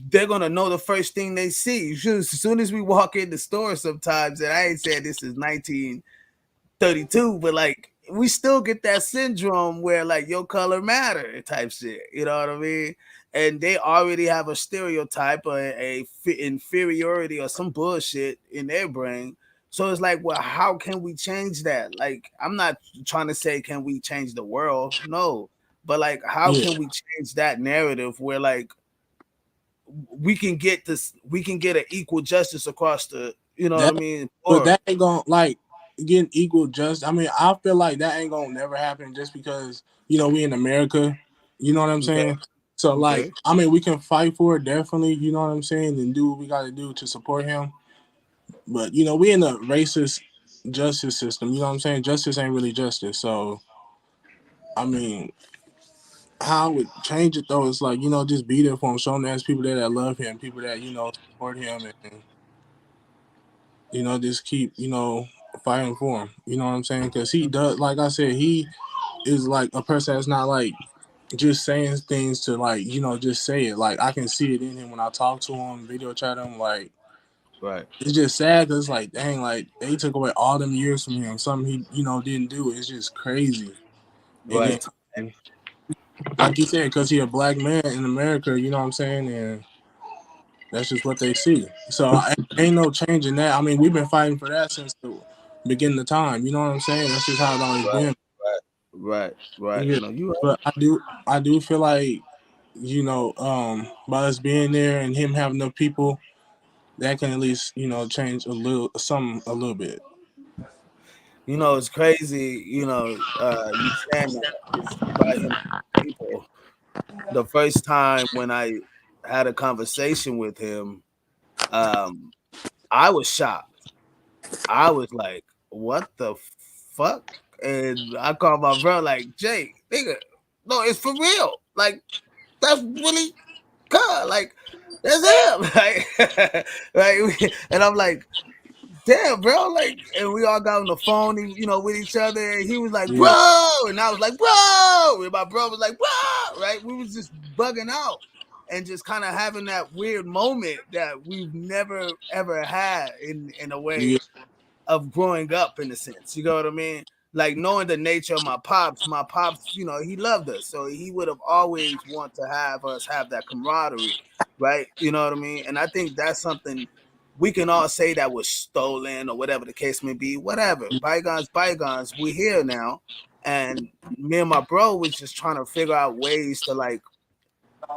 they're gonna know the first thing they see. As soon as we walk in the store, sometimes, and I ain't saying this is 1932, but like we still get that syndrome where like your color matter type shit. You know what I mean? And they already have a stereotype or inferiority or some bullshit in their brain. So it's like, well, how can we change that? Like, I'm not trying to say, can we change the world? No. But like, how Yeah. can we change that narrative where like we can get an equal justice across the, you know what That, I mean? but Or that ain't gonna like getting equal just. I mean, I feel like that ain't gonna never happen just because we in America. You know what I'm okay, saying? So like, okay. I mean, we can fight for it definitely. You know what I'm saying, and do what we got to do to support him. But we in a racist justice system. You know what I'm saying? Justice ain't really justice. So I mean, how I would change it though is like just be there for him, show him there's people there that love him, people that support him, and just keep fighting for him. You know what I'm saying? Because he does, like I said, he is like a person that's not like just saying things to like, just say it. Like I can see it in him when I talk to him, video chat him. Like Right. it's just sad because it's like, dang, like they took away all them years from him. Something he, didn't do. It's just crazy. And then, Right. And like you said, because he a black man in America, you know what I'm saying, and that's just what they see. So ain't no change in that. I mean, we've been fighting for that since the beginning of time. You know what I'm saying? That's just how it always right, been. right. Yeah. No, you right. But I do feel like, by us being there and him having enough people, that can at least, change a little bit. It's crazy. You saying that it's about him people. The first time when I had a conversation with him, um, I was shocked. I was like, "What the fuck?" And I called my bro, like, "Jay, nigga, no, it's for real. Like, that's really God. Like, that's him. And I'm like, damn, bro. Like, and we all got on the phone, with each other. And he was like, Yeah. bro. And I was like, bro. And my bro was like, bro. Right? We was just bugging out and just kind of having that weird moment that we've never ever had in a way Yeah. of growing up, in a sense. You know what I mean? Like knowing the nature of my pops, he loved us. So he would have always want to have us have that camaraderie, right? You know what I mean? And I think that's something we can all say that was stolen or whatever the case may be. Whatever. Bygones, bygones. We're here now. And me and my bro was just trying to figure out ways to, like,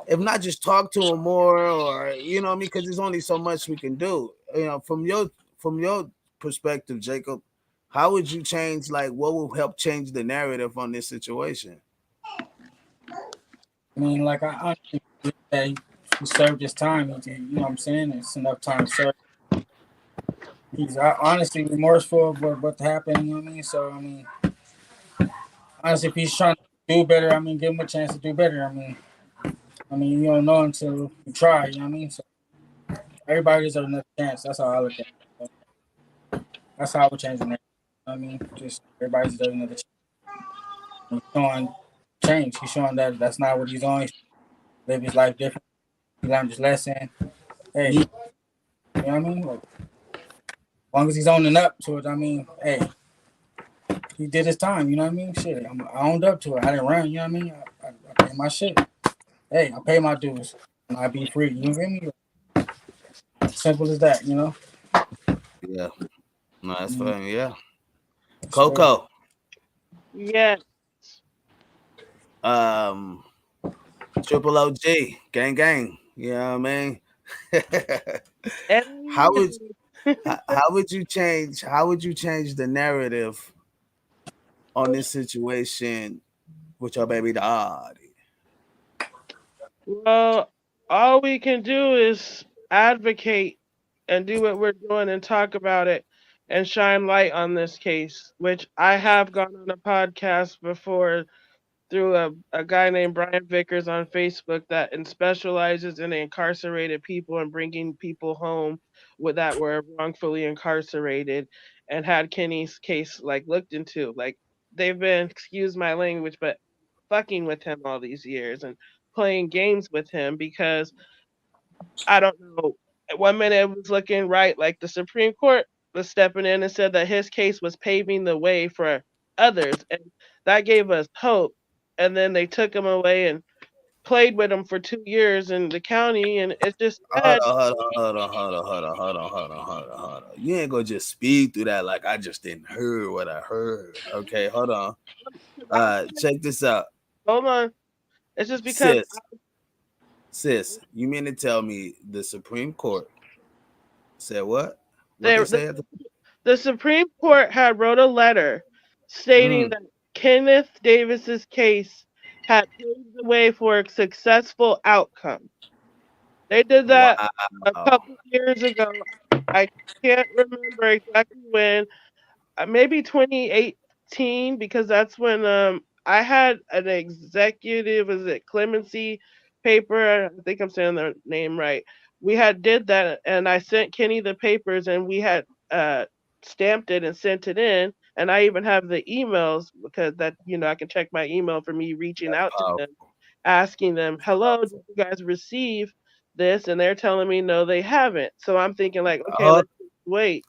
if not just talk to him more, or you know what I mean, because there's only so much we can do. From your perspective, Jacob, how would you change, like, what will help change the narrative on this situation? I mean, like I honestly believe that he served his time. You know what I'm saying? It's enough time to serve. He's honestly remorseful of what happened. You know what I mean? So I mean, honestly, if he's trying to do better, I mean, give him a chance to do better. I mean, you don't know until you try. You know what I mean? So everybody deserves another chance. That's how I look at it. That's how I would change the narrative. You know what I mean, just everybody deserves another chance. He's showing change. He's showing that that's not what he's on. He's live his life different. He learned his lesson. Hey, you know what I mean? Like, as long as he's owning up to it, I mean, hey, he did his time. You know what I mean? Shit, I owned up to it. I didn't run. You know what I mean? I paid my shit. Hey, I pay my dues. And I be free. You feel me? Simple as that. You know. Yeah, no, that's Mm, fine. Yeah, straight. Coco. Yes. um, Triple OG, gang, gang. You know what I mean? how And would how would you change the narrative on this situation with your baby daddy? well, all we can do is advocate and do what we're doing and talk about it and shine light on this case, which I have gone on a podcast before through a guy named Brian Vickers on Facebook that specializes in incarcerated people and bringing people home with that were wrongfully incarcerated, and had Kenny's case like looked into. Like they've been, excuse my language, but fucking with him all these years and playing games with him because I don't know. At one minute it was looking right, like the Supreme Court was stepping in and said that his case was paving the way for others, and that gave us hope. And then they took him away and played with him for 2 years in the county, and it's just Hold sad. on, hold on, hold on, hold on, hold on, hold on, hold on, hold on, hold on. You ain't gonna just speed through that like I just didn't hear what I heard. Okay, hold on. Check this out. Hold on, it's just because Sis, sis, you mean to tell me the Supreme Court said what? What they, they the, say at the the Supreme Court had wrote a letter stating mm, that Kenneth Davis's case had paved the way for a successful outcome. They did that a wow. couple years ago. I can't remember exactly when. Maybe 2018, because that's when I had an executive, was it clemency paper? I think I'm saying the name right. We had did that, and I sent Kenny the papers, and we had stamped it and sent it in. And I even have the emails because that I can check my email for me reaching That's out to them. powerful. asking them, "Hello, did you guys receive this?" And they're telling me no, they haven't. So I'm thinking like, okay, Oh, let's wait.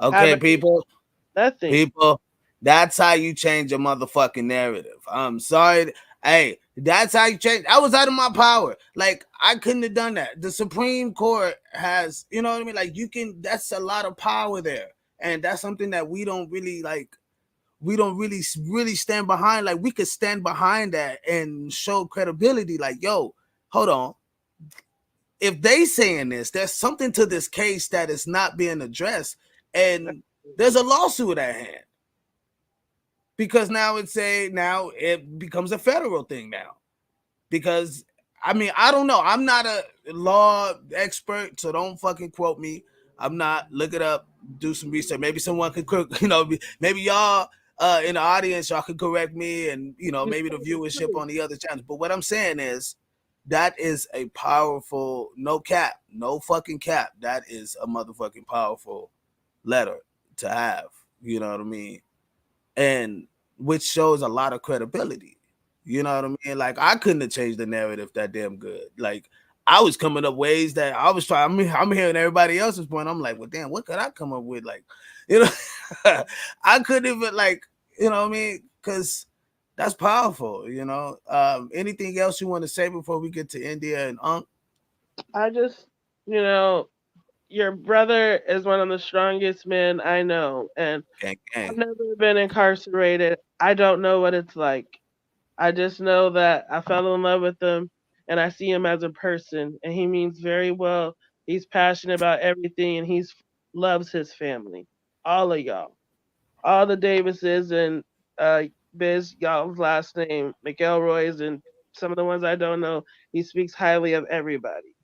okay, Haven't people. nothing. People, that's how you change a motherfucking narrative. I'm sorry. Hey, that's how you change. I was out of my power. Like, I couldn't have done that. The Supreme Court has, you know what I mean? Like, you can, that's a lot of power there. And that's something that we don't really like. We don't really stand behind. Like, we could stand behind that and show credibility. Like, yo, hold on. If they saying this, there's something to this case that is not being addressed. And there's a lawsuit at hand. Because now it becomes a federal thing now. Because I mean, I don't know. I'm not a law expert, so don't fucking quote me. I'm not. Look it up. Do some research. Maybe someone could, maybe y'all in the audience, y'all could correct me, and maybe the viewership on the other channels. But what I'm saying is, that is a powerful, no cap, no fucking cap. That is a motherfucking powerful letter to have. You know what I mean? And which shows a lot of credibility. You know what I mean? Like, I couldn't have changed the narrative that damn good. Like, I was coming up ways that I was trying. I mean, I'm hearing everybody else's point. I'm like, well, damn, what could I come up with? Like, I couldn't even you know what I mean? Because that's powerful. Anything else you want to say before we get to India and Unk? I just, your brother is one of the strongest men I know, and Gang, I've gang. never been incarcerated. I don't know what it's like. I just know that I fell in love with him and I see him as a person and he means very well. He's passionate about everything and he's loves his family. All of y'all. All the Davises and uh Biz, y'all's last name, McElroy's and some of the ones I don't know. He speaks highly of everybody.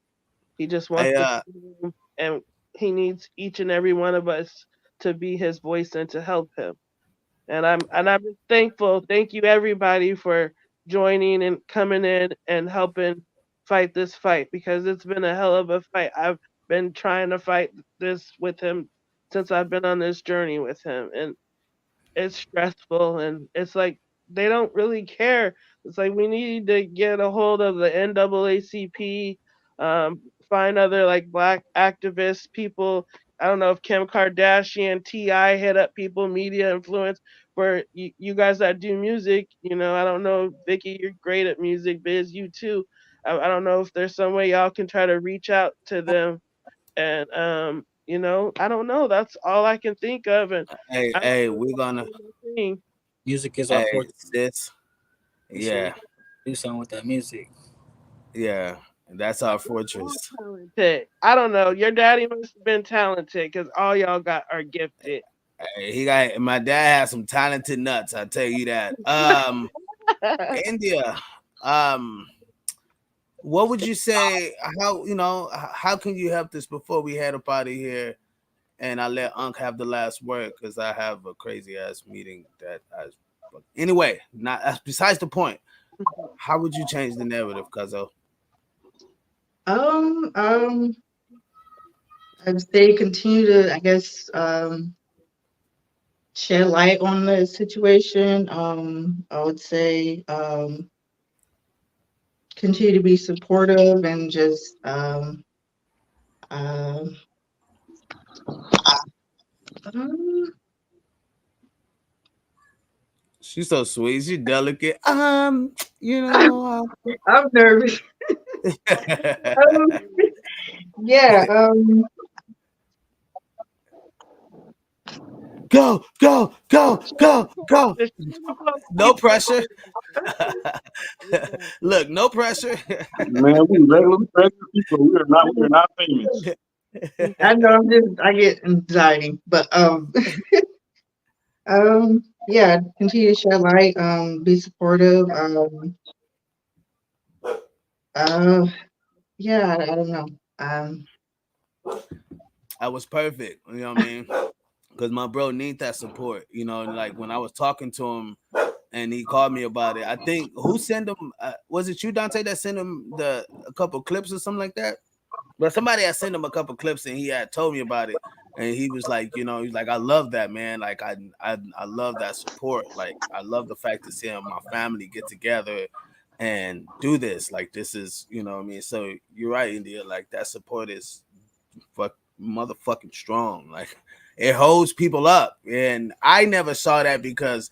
He just wants Hey, to and he needs each and every one of us to be his voice and to help him. And I'm just thankful. Thank you everybody for joining and coming in and helping fight this fight because it's been a hell of a fight. I've been trying to fight this with him since I've been on this journey with him, and it's stressful and it's like they don't really care. It's like we need to get a hold of the NAACP, find other like black activists, people. I don't know if Kim Kardashian, Ti hit up people, media influence for you guys that do music. I don't know, Vicky, you're great at music, Biz, you too. I don't know if there's some way y'all can try to reach out to them and I don't know. That's all I can think of, and hey, I don't hey, know we're if gonna. that's the thing. Music is our Hey, forte, sis. so we Yeah, do something with that music. yeah. That's our fortress. All talented. I don't know. Your daddy must have been talented because all y'all got are gifted. Hey, he got my dad has some talented nuts. I tell you that. India. Um, what would you say? How can you help this before we head up out of here? And I let Unc have the last word because I have a crazy ass meeting that I. But anyway, not that's besides the point. How would you change the narrative, Cuzzo? Um, um, I'd say continue to, I guess, shed light on the situation. I would say, continue to be supportive and just, um, um, She's so sweet. She's delicate. You know. I'm nervous. Um, yeah, Go, go, go, go, go. The shiny clothes No keep pressure. yeah. Look, no pressure. Man, regular people. We are not famous. I know I get anxiety, but, yeah, continue to shed light, be supportive, uh, yeah, I don't know. That was perfect. You know what I mean? Because my bro need that support. Like when I was talking to him and he called me about it. I think who sent him? Was it you, Dante, that sent him a couple clips or something like that? But somebody had sent him a couple clips and he had told me about it. And he was like, he's like, I love that, man. Like I love that support. Like I love the fact to see my family get together and do this. Like this is, you know what I mean? So you're right, India. Like that support is fuck motherfucking strong. Like it holds people up. And I never saw that because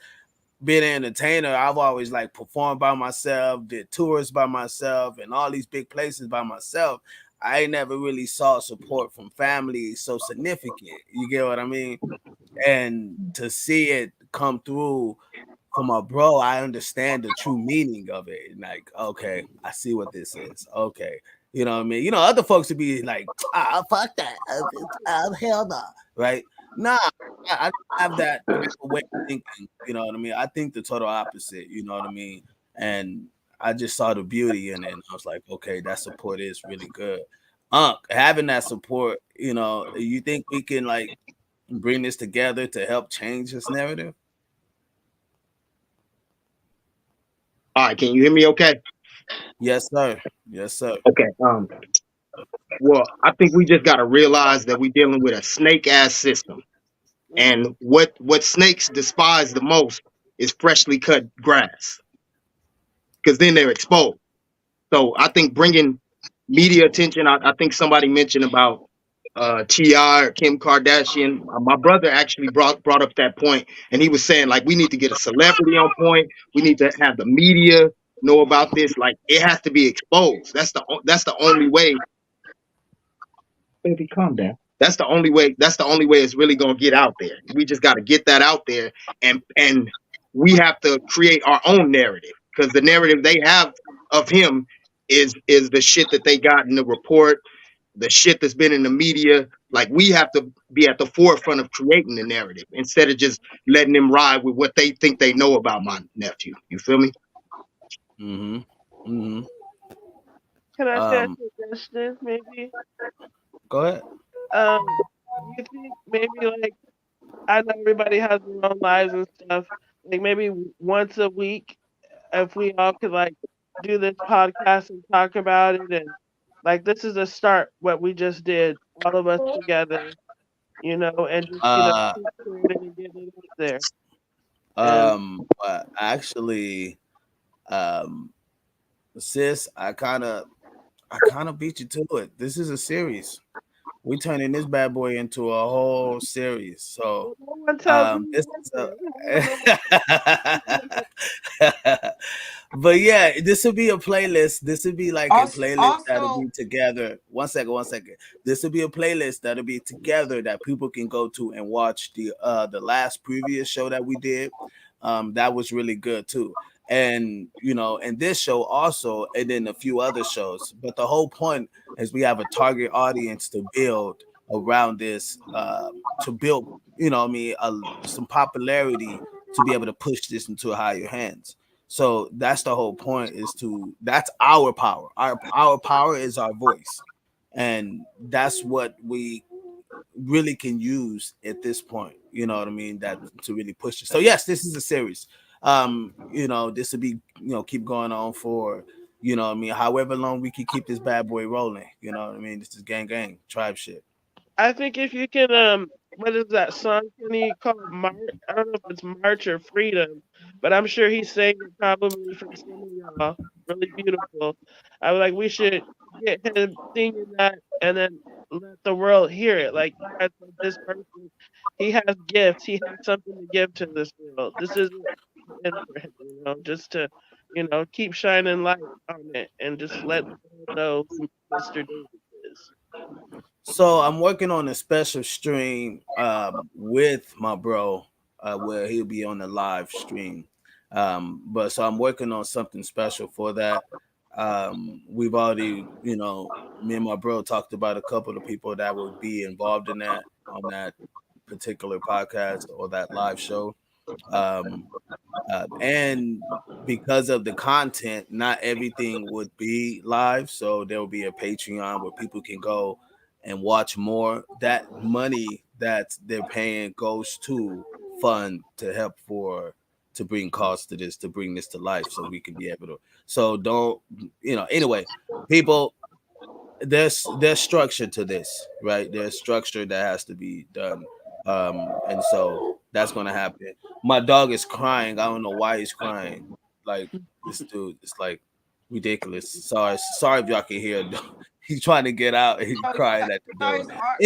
being an entertainer, I've always like performed by myself, did tours by myself, and all these big places by myself. I never really saw support from family so significant. You get what I mean? And to see it come through for my bro, I understand the true meaning of it. Like, okay, I see what this is. Okay, you know what I mean? You know, other folks would be like, fuck that, hell no, right? Nah, I don't have that type of way of thinking. You know what I mean? I think the total opposite. You know what I mean? And I just saw the beauty in it, and I was like, okay, that support is really good. Having that support, you know, you think we can like bring this together to help change this narrative? All right, can you hear me okay? Yes, sir. Yes, sir. Okay. Well, I think we just got to realize that we're dealing with a snake ass system. And what snakes despise the most is freshly cut grass, because then they're exposed. So I think bringing media attention. I think somebody mentioned about Ti or Kim Kardashian. My brother actually brought up that point, and he was saying like we need to get a celebrity on point. We need to have the media know about this. Like it has to be exposed. That's the only way. Baby, calm down. That's the only way. That's the only way it's really gonna get out there. We just got to get that out there, and we have to create our own narrative, because the narrative they have of him is the shit that they got in the report, the shit that's been in the media. Like we have to be at the forefront of creating the narrative instead of just letting them ride with what they think they know about my nephew. You feel me? Mm-hmm. Mm-hmm. Can I say a Um, suggestion, maybe? go ahead. You think maybe like I know everybody has their own lives and stuff. Like maybe once a week, if we all could like do this podcast and talk about it, and like this is a start. What we just did, all of us together, and just Uh, keep creating and getting it out there. And actually, um, sis, I kind of beat you to it. This is a series. We turning this bad boy into a whole series. So, no one tells me this is nothing. I don't know. a. But yeah, this would be a playlist. This would be like a playlist that'll Also, be together. One second, one second. This would be a playlist that'll be together that people can go to and watch the last previous show that we did. That was really good too. And and this show also, and then a few other shows. But the whole point is we have a target audience to build around this, to build, what I mean, some popularity to be able to push this into higher hands. So that's the whole point, that's our power. Our power is our voice. And that's what we really can use at this point. You know what I mean? That to really push it. So yes, this is a series. This will be, keep going on for, what I mean, however long we can keep this bad boy rolling. You know what I mean? This is gang tribe shit. I think if you can, what is that song? Can he call it March? I don't know if it's March or Freedom, but I'm sure he sang it probably for some of y'all. Really beautiful. I was like, we should get him singing that and then let the world hear it. Like, you guys, like this person, he has gifts. He has something to give to this world. This is it for him, just to, keep shining light on it and just let the world know who Mr. Davis is. So I'm working on a special stream with my bro, where he'll be on the live stream. But so I'm working on something special for that. We've already, me and my bro talked about a couple of people that would be involved in that on that particular podcast or that live show. Um, and because of the content, not everything would be live. So there will be a Patreon where people can go and watch more. That money that they're paying goes to fund to help to bring costs to this, to bring this to life so we can be able to. So don't, anyway, people, there's structure to this, right? There's structure that has to be done. And so that's gonna happen. My dog is crying. I don't know why he's crying. Like this dude, it's like ridiculous. Sorry if y'all can hear. He's trying to get out and he's crying at the door. It's hard.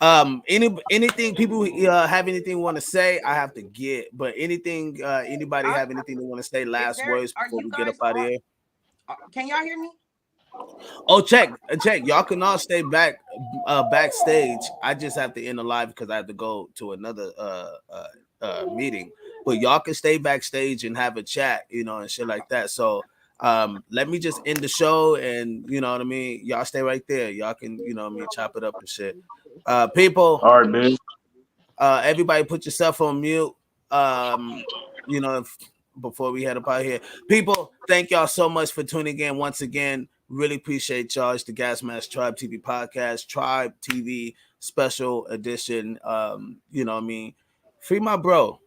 Anyway, anything people have anything want to say? I have to get, but anything anybody have anything they want to say? Last words before we get up out of here. Can y'all hear me? Oh, check. Y'all can all stay backstage. I just have to end the live because I have to go to another meeting. But y'all can stay backstage and have a chat, you know, and shit like that. So let me just end the show, and you know what I mean. Y'all stay right there. Y'all can, you know what I mean, chop it up and shit. People. All right, man. Everybody, put yourself on mute. You know, before we head up out here, people. Thank y'all so much for tuning in once again. Really appreciate y'all. It's the Gasmask Tribe TV podcast, Tribe TV special edition. You know what I mean? Free my bro.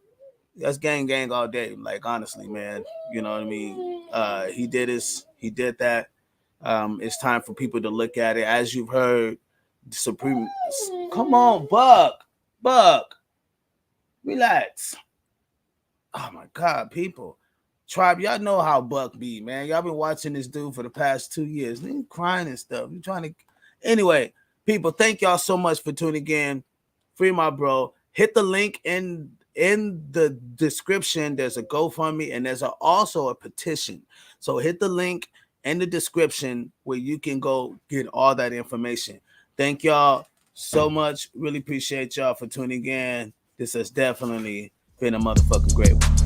That's gang all day. Like, honestly, man. You know what I mean? He did that. It's time for people to look at it. As you've heard, Supreme. Come on, Buck. Relax. Oh my God, people. Tribe, y'all know how Buck be, man. Y'all been watching this dude for the past 2 years. He crying and stuff. You trying to anyway, people, thank y'all so much for tuning in. Free my bro. Hit the link in the description. There's a GoFundMe and there's also a petition. So hit the link in the description where you can go get all that information. Thank y'all so much. Really appreciate y'all for tuning in. This has definitely been a motherfucking great one.